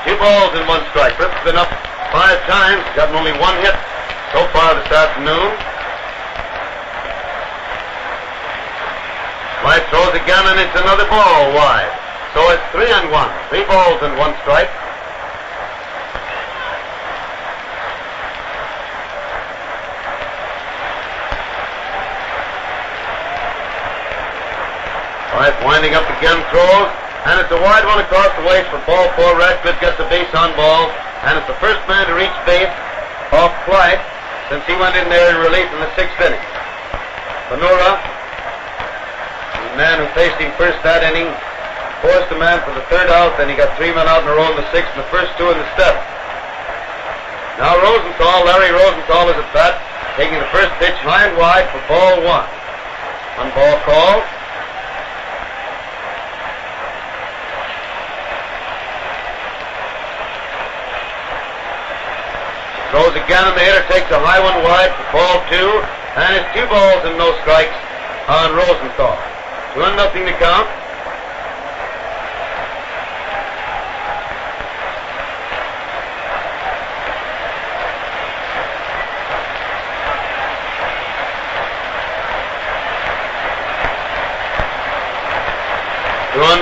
2 balls and 1 strike. Rip's been up 5 times, gotten only 1 hit so far this afternoon. Right throws again, and it's another ball wide. So it's 3 and 1. 3 balls and 1 strike. Right, winding up again, throws. And it's a wide one across the waist for ball 4. Radcliffe gets a base on ball, and it's the first man to reach base off flight since he went in there in relief in the 6th inning. Bonura, the man who faced him first that inning, forced the man for the 3rd out, then he got 3 men out in a row in the 6th, and the first 2 in the 7th. Now Larry Rosenthal is at bat, taking the first pitch high and wide for ball 1. 1 ball called. Throws again, and the hitter takes a high one wide for ball 2, and it's 2 balls and no strikes on Rosenthal. 2-0 to count.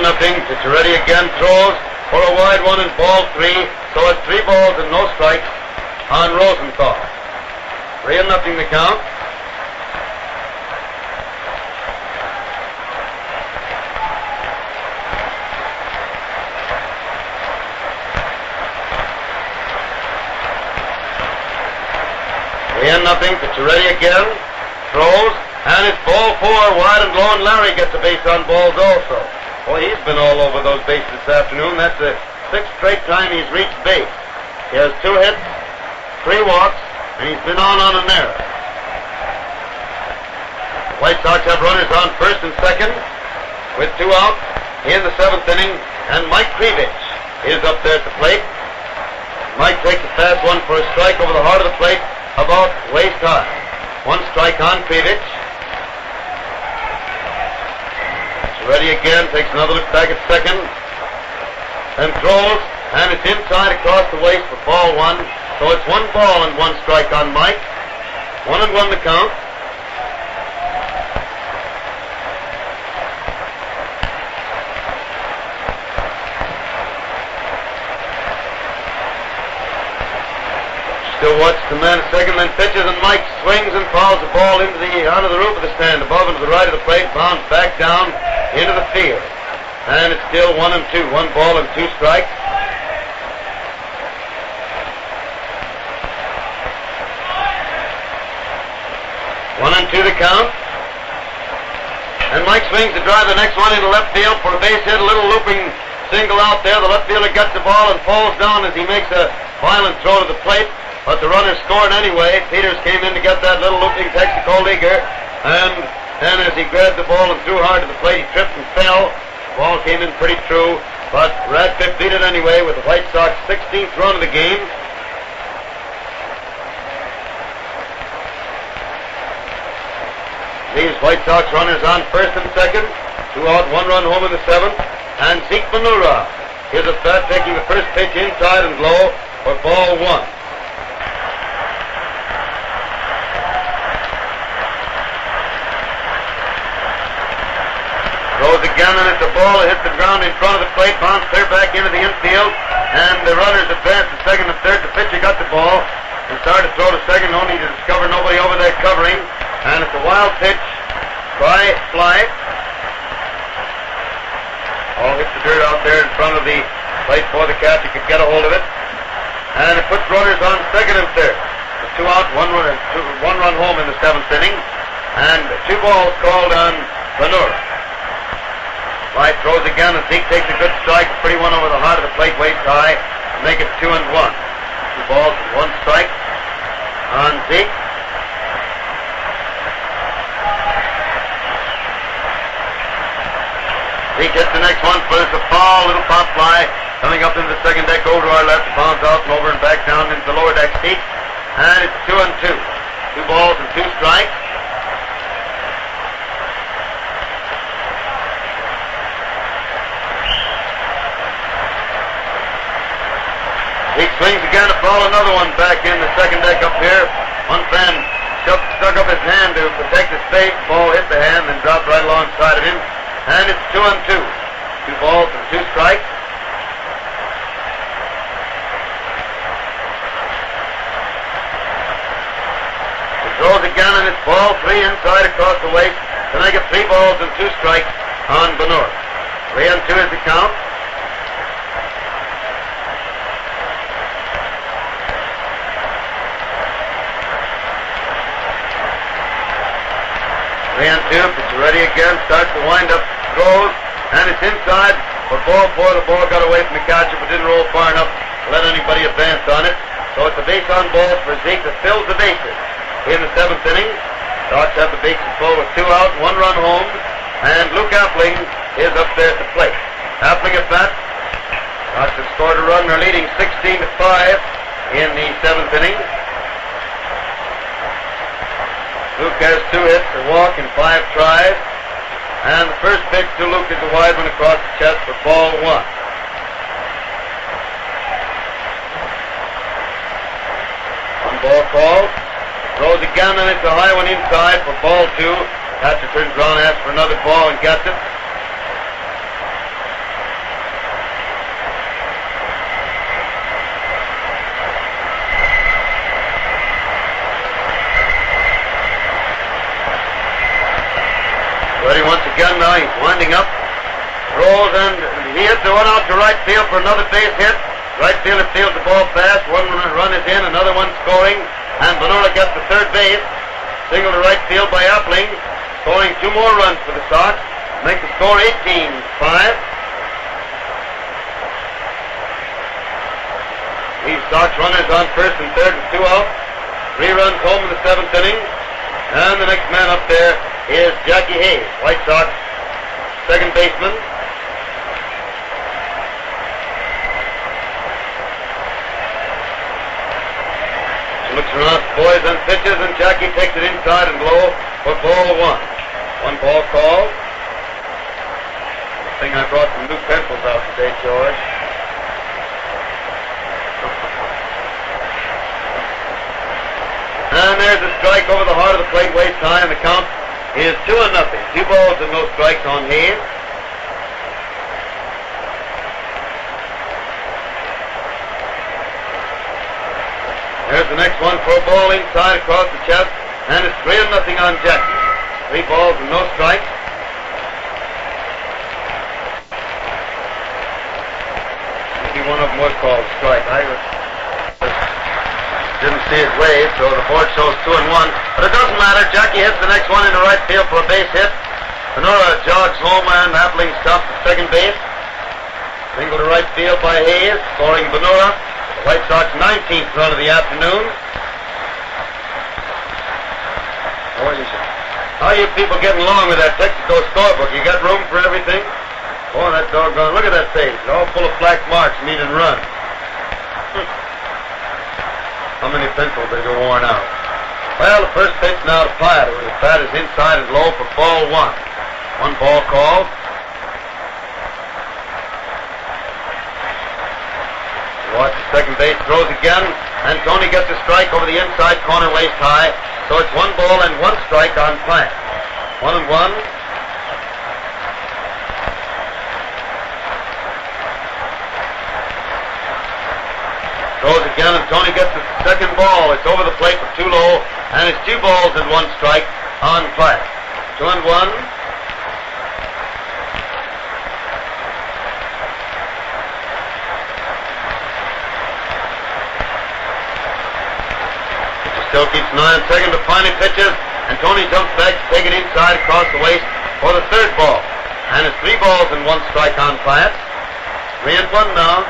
Nothing. Picciaretti again throws for a wide one in ball 3, so it's 3 balls and no strikes on Rosenthal. 3-0 to count. Nothing. Picciaretti again throws, and it's ball 4 wide and low, and Larry gets a base on balls also. Boy, he's been all over those bases this afternoon. That's the 6th straight time he's reached base. He has 2 hits, 3 walks, and he's been on an error. The White Sox have runners on first and second with 2 outs in the 7th inning, and Mike Kreevich is up there at the plate. Mike takes a fast one for a strike over the heart of the plate, about waist high. 1 strike on Kreevich. Ready again, takes another look back at second, and throws, and it's inside across the waist for ball 1. So it's 1 ball and 1 strike on Mike. 1 and 1 to count. Still watches the man at second, then pitches, and Mike swings and fouls the ball onto the roof of the stand, above and to the right of the plate, bounds back down into the field. And it's still 1 and 2, 1 ball and 2 strikes. One and 2 to count. And Mike swings to drive the next one into left field for a base hit. A little looping single out there. The left fielder gets the ball and falls down as he makes a violent throw to the plate. But the runner scored anyway. Peters came in to get that little looping Texaco leaguer. And then as he grabbed the ball and threw hard to the plate, he tripped and fell. The ball came in pretty true. But Radcliffe beat it anyway with the White Sox 16th run of the game. These White Sox runners on first and second. 2 out, 1 run home in the 7th. And Zeke Bonura is at bat, taking the first pitch inside and low for ball 1. Throws again, and it's a ball that hits the ground in front of the plate, bounced clear back into the infield, and the runners advanced to second and third. The pitcher got the ball and started to throw to second, only to discover nobody over there covering. And it's a wild pitch, fly. Ball hits the dirt out there in front of the plate before the catcher could get a hold of it. And it puts runners on second and third. 2 out, 1 run home in the 7th inning. And 2 balls called on Bonura. Fly throws again, and Zeke takes a good strike, a pretty one over the heart of the plate, waist high, to make it 2-1. 2 balls and 1 strike on Zeke. Zeke hits the next one, but it's a foul, little pop fly, coming up into the second deck over to our left, bounce out and over and back down into the lower deck seat. And it's 2-2. 2 balls and 2 strikes. Zeke swings again to foul another one back in the second deck up here. One fan stuck up his hand to protect his face. Ball hit the hand and dropped right alongside of him. And it's 2-2. 2 balls and 2 strikes. He throws again, and it's ball 3 inside across the waist to make it 3 balls and 2 strikes on Bonura. 3-2 is the count. It's ready again, starts to wind up, throws, and it's inside for ball 4. The ball got away from the catcher, but didn't roll far enough to let anybody advance on it. So it's a base on ball for Zeke that fills the bases in the 7th inning. Sox have the bases full with 2 out, 1 run home, and Luke Appling is up there at the plate. Appling at bat. Sox have scored a run. They're leading 16-5 in the 7th inning. Luke has 2 hits, a walk, and 5 tries. And the first pitch to Luke is a wide one across the chest for ball 1. 1 ball called. Throws again, and it's a high one inside for ball 2. Catcher turns around, asks for another ball, and gets it. Ready once again now, he's winding up, throws, and he hits the one out to right field for another base hit. Right fielder fields the ball fast, 1 run is in, another one scoring, and Bonura gets the third base. Single to right field by Appling, scoring 2 more runs for the Sox, make the score 18-5. These Sox runners on first and third with 2 out, 3 runs home in the 7th inning, and the next man up there is Jackie Hayes, White Sox second baseman. She looks around, boys and pitches, and Jackie takes it inside and low for ball 1. 1 ball called. I think I brought some new pencils out today, George. And there's a strike over the heart of the plate, waist high, and the count is 2-0. 2 balls and no strikes on Hayes. There's the next one for a ball inside across the chest, and it's 3-0 on Jackie. 3 balls and no strikes. Maybe one of them was called strike. I didn't see it wave, so the board shows 2-1. But it doesn't matter. Jackie hits the next one into right field for a base hit. Bonura jogs home and Appling stops at second base. Single to right field by Hayes, scoring Bonura. The White Sox 19th run of the afternoon. How are you people getting along with that Texaco scorebook? You got room for everything? Oh, that doggone, look at that page. It's all full of black marks meaning run. How many pencils they go worn out? Well, the first pitch now to Platt. The bat is inside and low for ball one. One ball called. Watch the second base, throws again, and Tony gets a strike over the inside corner waist high. So it's 1 ball and 1 strike on Platt. 1-1. Throws again, and Tony gets the second ball. It's over the plate for too low, and it's 2 balls and 1 strike on Platt. 2-1. Still keeps an eye on second, but finally pitches, and Tony jumps back to take it inside across the waist for the third ball. And it's 3 balls and 1 strike on Platt. 3-1 now.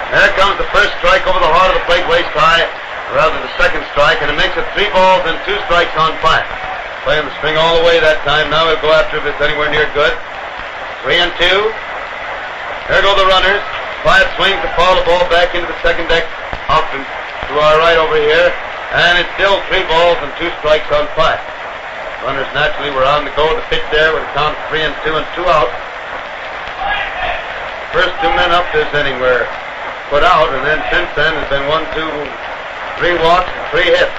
There comes the first strike over the heart of the plate waist high, or rather the second strike, and it makes it 3 balls and 2 strikes on Platt. Playing the string all the way that time. Now he'll go after if it's anywhere near good. 3-2. There go the runners. Platt swings the foul ball back into the second deck, up and to our right over here, and it's still 3 balls and 2 strikes on Platt. Runners naturally were on the go to the pitch there with a count of 3-2 and 2 out. First 2 men up this inning were put out, and then since then has been 1, 2, 3 walks and 3 hits.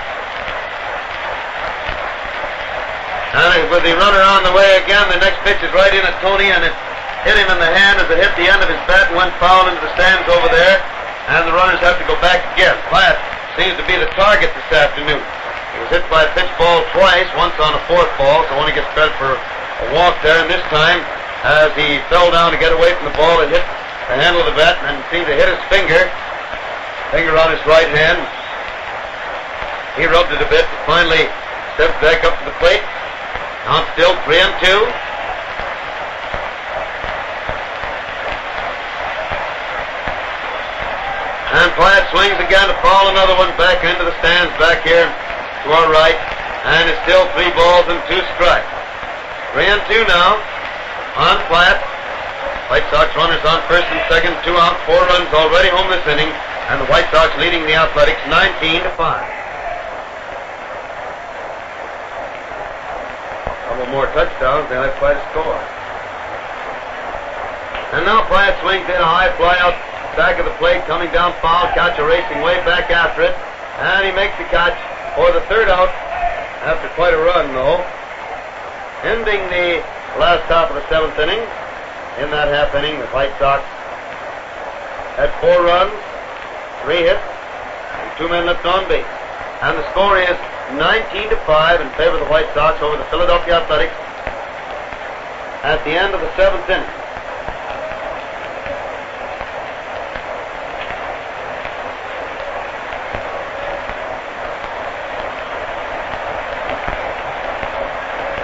And with the runner on the way again, the next pitch is right in at Tony, and it hit him in the hand as it hit the end of his bat and went foul into the stands over there, and the runners have to go back again. Platt seems to be the target this afternoon. He was hit by a pitch ball twice, once on a 4th ball, so only gets credit for a walk there, and this time, as he fell down to get away from the ball, it hit the handle of the bat and seemed to hit his finger on his right hand. He rubbed it a bit, but finally stepped back up to the plate. Now it's still 3-2. And Platt swings again to foul another one back into the stands back here to our right. And it's still 3 balls and 2 strikes. 3-2 now on Platt. White Sox runners on first and second, 2 out, 4 runs already home this inning. And the White Sox leading the Athletics 19-5. Couple more touchdowns, they'll have quite a score. And now Platt swings in a high fly out back of the plate, coming down foul, catcher racing way back after it, and he makes the catch for the 3rd out after quite a run though, ending the last half of the 7th inning. In that half inning, the White Sox had 4 runs, 3 hits, and 2 men left on base, and the score is 19-5 in favor of the White Sox over the Philadelphia Athletics at the end of the 7th inning.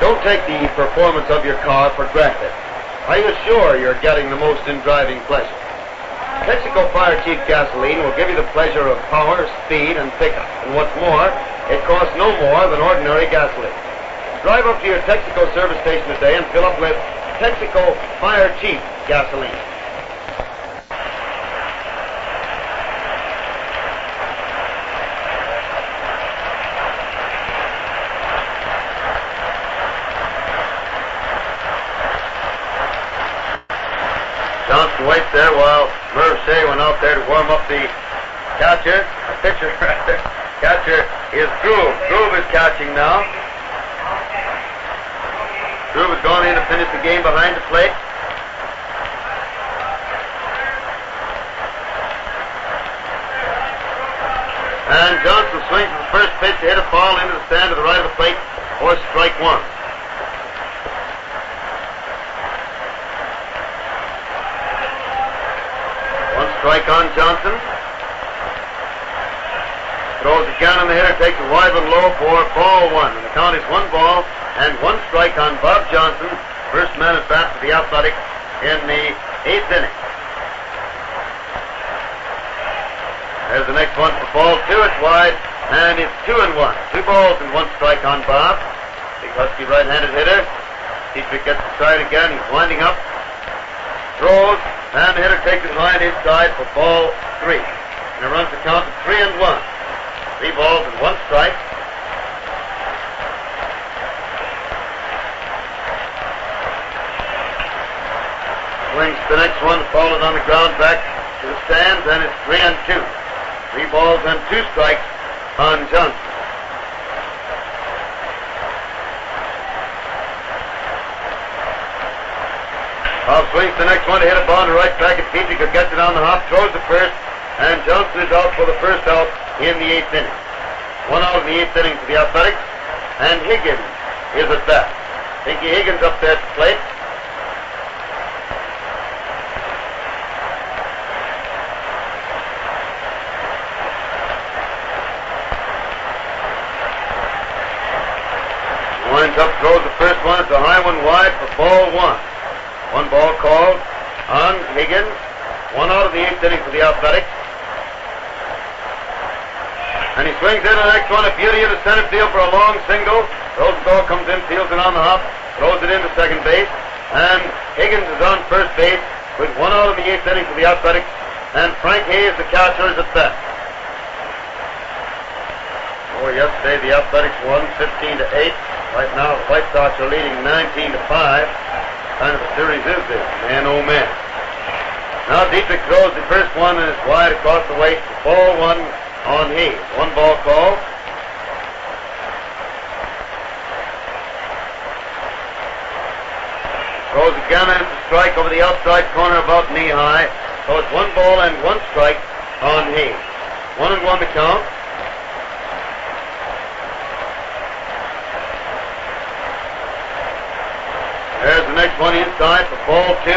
Don't take the performance of your car for granted. Are you sure you're getting the most in driving pleasure? Texaco Fire Chief gasoline will give you the pleasure of power, speed, and pickup. And what's more, it costs no more than ordinary gasoline. Drive up to your Texaco service station today and fill up with Texaco Fire Chief gasoline. Johnson waits there while Merv Shea went out there to warm up the pitcher rather. Catcher is Groove. Groove is catching now. Groove has gone in to finish the game behind the plate. And Johnson swings at the first pitch to hit a ball into the stand to the right of the plate for strike 1. Strike on Johnson. throws again, and the hitter takes it wide and low for ball one. And the count is 1 ball and 1 strike on Bob Johnson, first man at bat for the Athletics in the 8th inning. There's the next one for ball 2. It's wide, and it's 2-1. 2 balls and 1 strike on Bob. Big husky right-handed hitter. Dietrich gets inside again. He's winding up. Throws, and the hitter takes it line inside for ball 3. And it runs the count to 3-1. 3 balls and 1 strike. Swings the next one, followed on the ground back to the stands, and it's 3-2. 3 balls and 2 strikes on Johnson. Bob swings the next one to hit a ball to right back at Dietrich, who gets it on the hop, throws the first, and Johnson is out for the first out in the 8th inning. 1 out in the 8th inning for the Athletics, and Higgins is at bat. Pinky Higgins up there at the plate. Winds up, throws the first one. It's a high one wide for ball 1. 1 ball called on Higgins. 1 out of the 8th inning for the Athletics. And he swings into the next one. A beauty in the center field for a long single. Rosenthal comes in, fields it on the hop, throws it into second base. And Higgins is on first base with 1 out of the 8th inning for the Athletics. And Frank Hayes, the catcher, is at bat. Oh, yesterday the Athletics won 15-8. Right now the White Sox are leading 19-5. Kind of a series is this, man oh man. Now Dietrich throws the first one, and it's wide across the waist. Ball 1 on Hayes. 1 ball call. Throws again, and it's a strike over the outside corner about knee high. So it's 1 ball and 1 strike on Hayes. 1-1 to count. There's the next one inside for ball 2,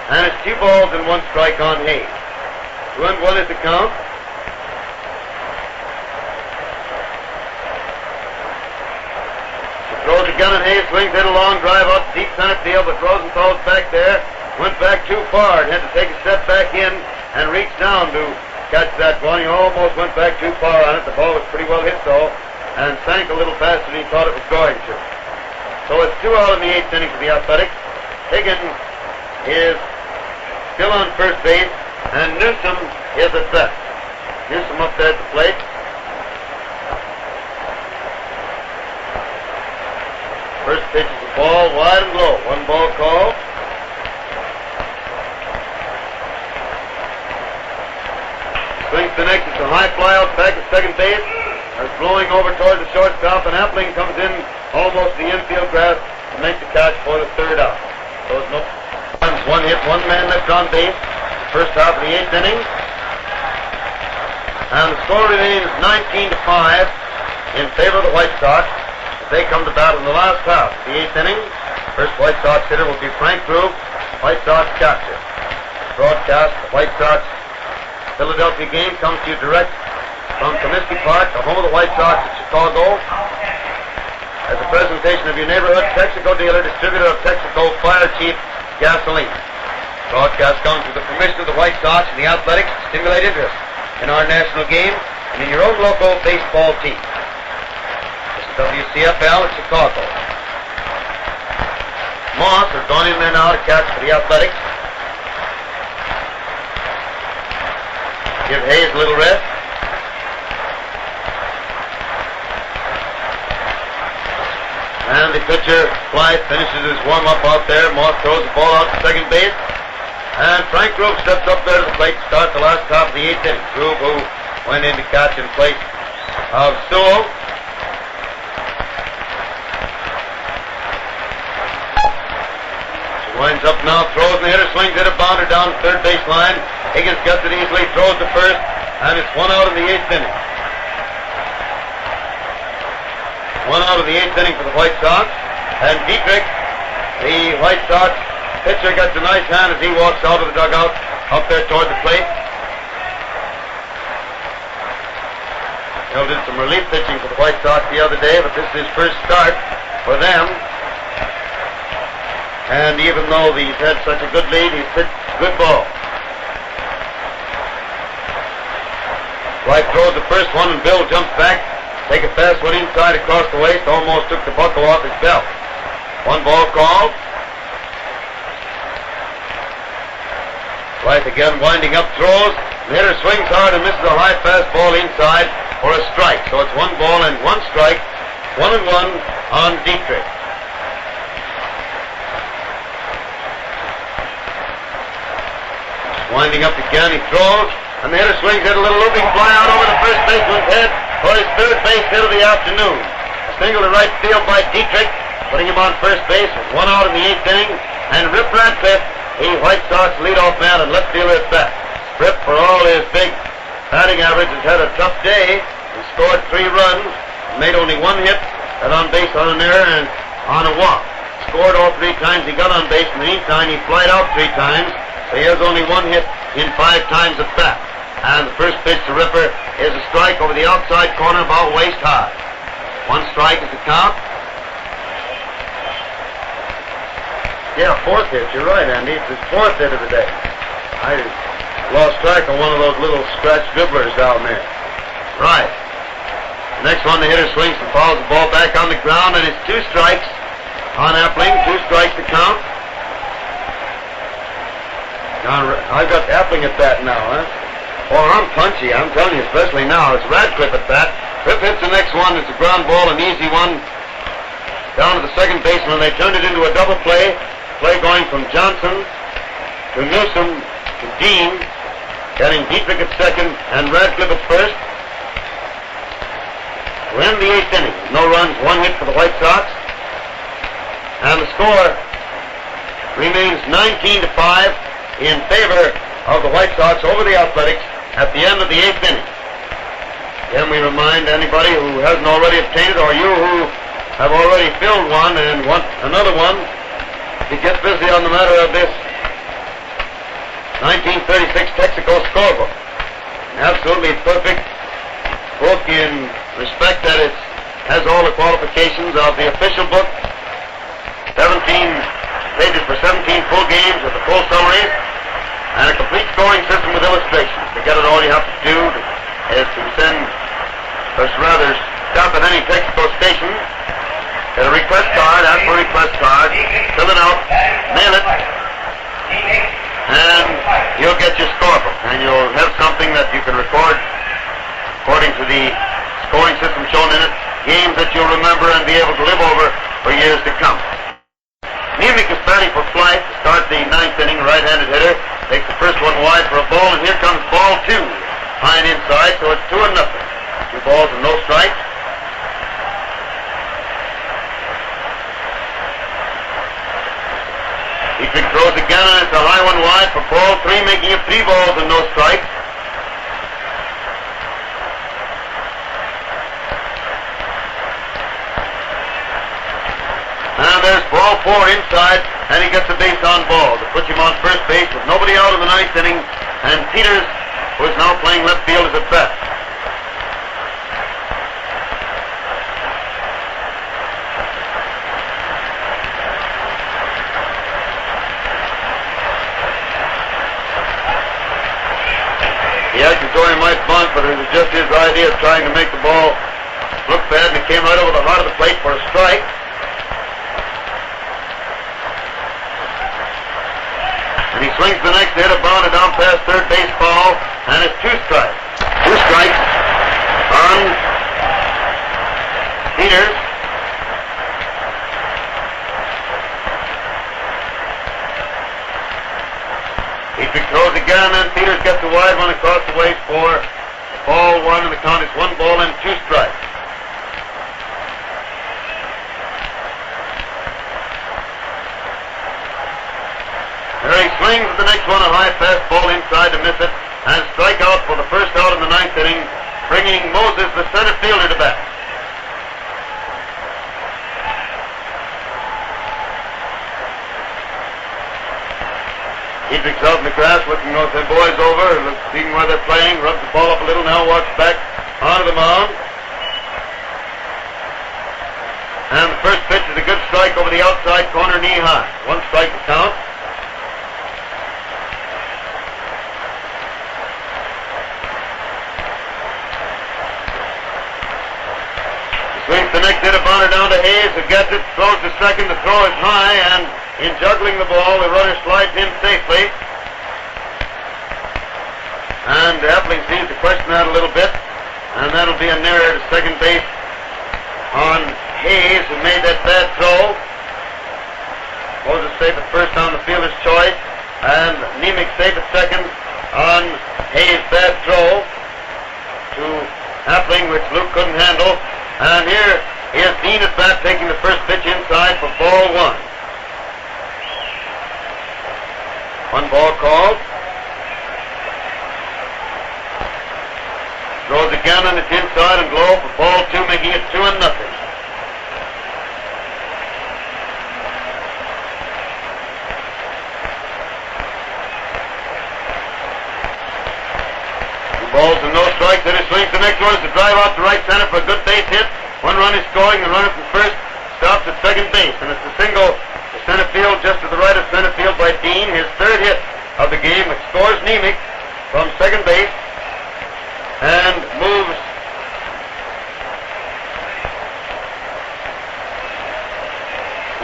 and it's 2 balls and 1 strike on Hayes. 2-1 is the count. She throws again, and Hayes swings it a long drive out deep center field, but Rosenthal's back there. Went back too far and had to take a step back in and reach down to catch that one. He almost went back too far on it. The ball was pretty well hit though, and sank a little faster than he thought it was going to. So it's 2 out in the 8th inning for the Athletics. Higgins is still on first base, and Newsom is at bat. Newsom up there at the plate. First pitch is a ball, wide and low. 1 ball call. Swings the next. It's a high fly out back to second base. It's blowing over towards the shortstop, and Appling comes in almost the infield grass to make the catch for the 3rd out. So it's no 1 hit, 1 man left on base. First half of the 8th inning. And the score remains 19-5 in favor of the White Sox. They come to bat in the last half of the 8th inning. First White Sox hitter will be Frank Grove, White Sox catcher. Broadcast, the White Sox Philadelphia game comes to you direct from Comiskey Park, the home of the White Sox in Chicago. As a presentation of your neighborhood Texaco dealer, distributor of Texaco Fire Chief gasoline. Broadcast comes with the permission of the White Sox and the Athletics to stimulate interest in our national game and in your own local baseball team. This is WCFL in Chicago. Moss has gone in there now to catch for the Athletics. Give Hayes a little rest. And the pitcher, Blythe, finishes his warm-up out there. Moss throws the ball out to second base. And Frank Grove steps up there to the plate to start the last half of the 8th inning. Grove, who went in to catch in place of Sewell. She winds up now, throws, and the hitter swings it, a bounder down the third base line. Higgins gets it easily, throws to first, and it's 1 out in the 8th inning. 1 out of the 8th inning for the White Sox. And Dietrich, the White Sox pitcher, gets a nice hand as he walks out of the dugout up there toward the plate. The Bill did some relief pitching for the White Sox the other day, but this is his first start for them. And even though he's had such a good lead, he's pitched good ball. White throws the first one, and Bill jumps back. Take a fast one inside across the waist, almost took the buckle off his belt. 1 ball called. White again winding up, throws. The hitter swings hard and misses a high fastball inside for a strike. So it's 1 ball and 1 strike. 1-1 on Dietrich. Winding up again, he throws, and the hitter swings it, a little looping fly out over the first baseman's head for his 3rd base hit of the afternoon. A single to right field by Dietrich, putting him on first base with 1 out in the 8th inning, and Rip Radcliffe, the White Sox leadoff man and left fielder at bat. Rip, for all his big batting average, has had a tough day. He scored 3 runs, made only 1 hit, got on base on an error and on a walk. Scored all 3 times he got on base. In the meantime, he flied out 3 times. So he has only 1 hit in 5 times at bat. And the first pitch to Ripper is a strike over the outside corner about waist high. 1 strike is the count. Yeah, 4th hit. You're right, Andy. It's his 4th hit of the day. I lost track of one of those little scratch dribblers down there. Right. Next one, the hitter swings and fouls the ball back on the ground, and it's 2 strikes on Appling. 2 strikes to count. I've got Appling at bat now, huh? Oh, I'm punchy, I'm telling you, especially now. It's Radcliffe at bat. Rip hits the next one. It's a ground ball, an easy one, down to the second baseman. They turned it into a double play. Play going from Johnson to Newsom to Dean, getting Dietrich at second and Radcliffe at first. We're in the 8th inning. No runs, 1 hit for the White Sox. And the score remains 19-5 in favor of the White Sox over the Athletics at the end of the 8th inning. Again, we remind anybody who hasn't already obtained it, or you who have already filled one and want another one, to get busy on the matter of this 1936 Texaco scorebook. An absolutely perfect book in respect that it has all the qualifications of the official book. 17 pages for 17 full games with the full summaries, and a complete scoring system with illustrations. To get it, all you have to do is to stop at any Texaco station, get a request card, ask for a request card, fill it out, mail it, and you'll get your scorebook, and you'll have something that you can record according to the scoring system shown in it, games that you'll remember and be able to live over for years to come. Nemec is batting for Flight to start the 9th inning. Right-handed hitter takes the first one wide for a ball, and here comes ball 2, high and inside, so it's 2-0. 2 balls and no strikes. Dietrich throws again, and it's a high one wide for ball 3, making it 3 balls and no strikes. And there's ball 4 inside, and he gets a base on ball to put him on first base with nobody out in the 9th inning, and Peters, who is now playing left field, is at bat. He had to join Mike bunt, but it was just his idea of trying to make the ball look bad, and it came right over the heart of the plate for a strike. And he swings the next hit, a bounder down past third base foul, and it's 2 strikes. 2 strikes on Peters. Dietrich throws again, and Peters gets a wide one across the waist for ball 1, and the count is 1 ball and 2 strikes. There he swings the next one, a high fastball inside to miss it, and strike out for the first out in the 9th inning, bringing Moses, the center fielder, to bat. Dietrich's out in the grass looking those boys over, seeing where they're playing, rubs the ball up a little, now walks back onto the mound. the outside corner, knee high. 1 strike to count. Swings the next hit of Bonner down to Hayes, who gets it, throws to second. The throw is high, and in juggling the ball, the runner slides in safely. And Appling seems to question that a little bit, and that'll be an error to second base on Hayes, who made that bad throw. Moses safe at first on the fielder's choice, and Nemec safe at second on Hayes' bad throw to Appling, which Luke couldn't handle. And here is Dean at bat, taking the first pitch inside for ball 1. 1 ball called. Throws again, and it's inside and low for ball 2, making it 2-0. Balls and no strikes. Then he swings the next one. It's a drive out to right center for a good base hit. 1 run is scoring. The runner from first stops at second base. And it's a single to center field, just to the right of center field by Dean. His 3rd hit of the game, which scores Nemec from second base and moves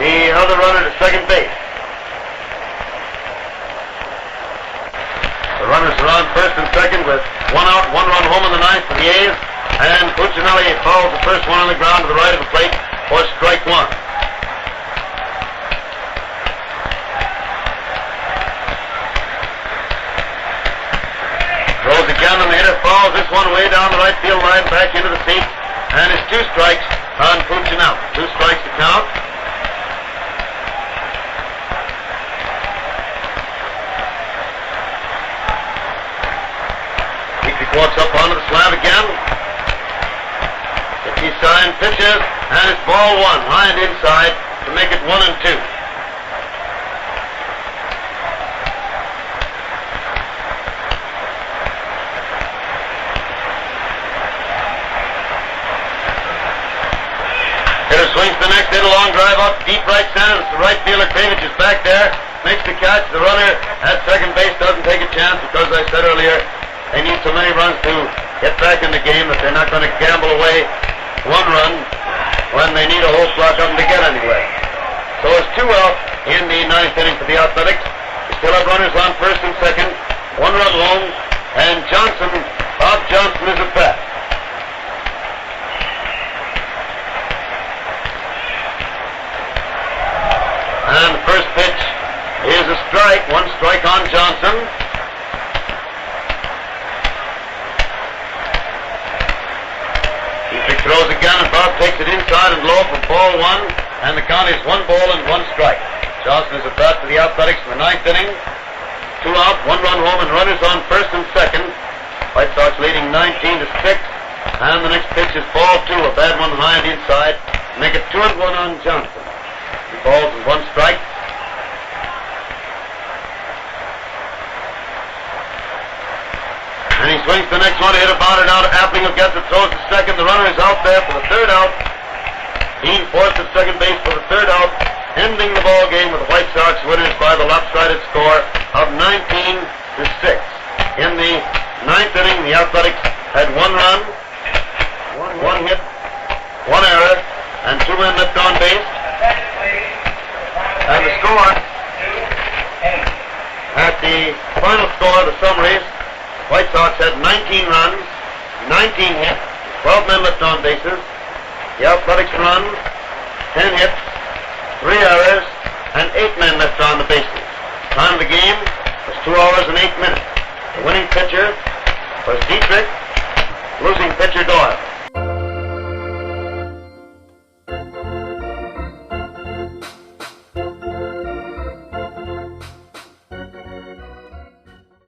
the other runner to second base. The runners are on first and second with 1 out, 1 run home in the 9th for the A's, and Puccinelli fouls the first one on the ground to the right of the plate for strike 1. Throws again, and the hitter fouls this one way down the right field line, back into the seat, and it's 2 strikes on Puccinelli. 2 strikes to count. Walks up onto the slab again. He sign pitches, and it's ball 1, high and inside to make it 1-2. Hitter swings the next hit, a long drive up deep right center. The right fielder Kreevich is back there, makes the catch. The runner at second base doesn't take a chance because I said earlier they need so many runs to get back in the game that they're not going to gamble away 1 run when they need a whole flock of them to get anywhere. So it's 2 out in the 9th inning for the Athletics. They still have runners on first and second, 1 run home, and Bob Johnson is at bat. And the first pitch is a strike, 1 strike on Johnson. Throws again, and Bob takes it inside and low for ball 1, and the count is 1 ball and 1 strike. Johnson is at bat for the Athletics in the 9th inning. 2 out, 1 run home, and runners on first and second. White Sox leading 19-6, and the next pitch is ball 2, a bad one high and inside. Make it 2-1 on Johnson. 2 balls and 1 strike. And he swings the next one to hit a Bonner down to Appling, who gets it, throws to second. The runner is out there for the 3rd out. Dean forced at second base for the 3rd out, ending the ball game with the White Sox winners by the lopsided score of 19-6. In the 9th inning, the Athletics had 1 run, 1 hit, 1 error, and 2 men left on base. And the score at the final score of the summaries, White Sox had 19 runs, 19 hits, 12 men left on bases. The Athletics runs, 10 hits, 3 errors, and 8 men left on the bases. Time of the game was 2 hours and 8 minutes. The winning pitcher was Dietrich, losing pitcher Doyle.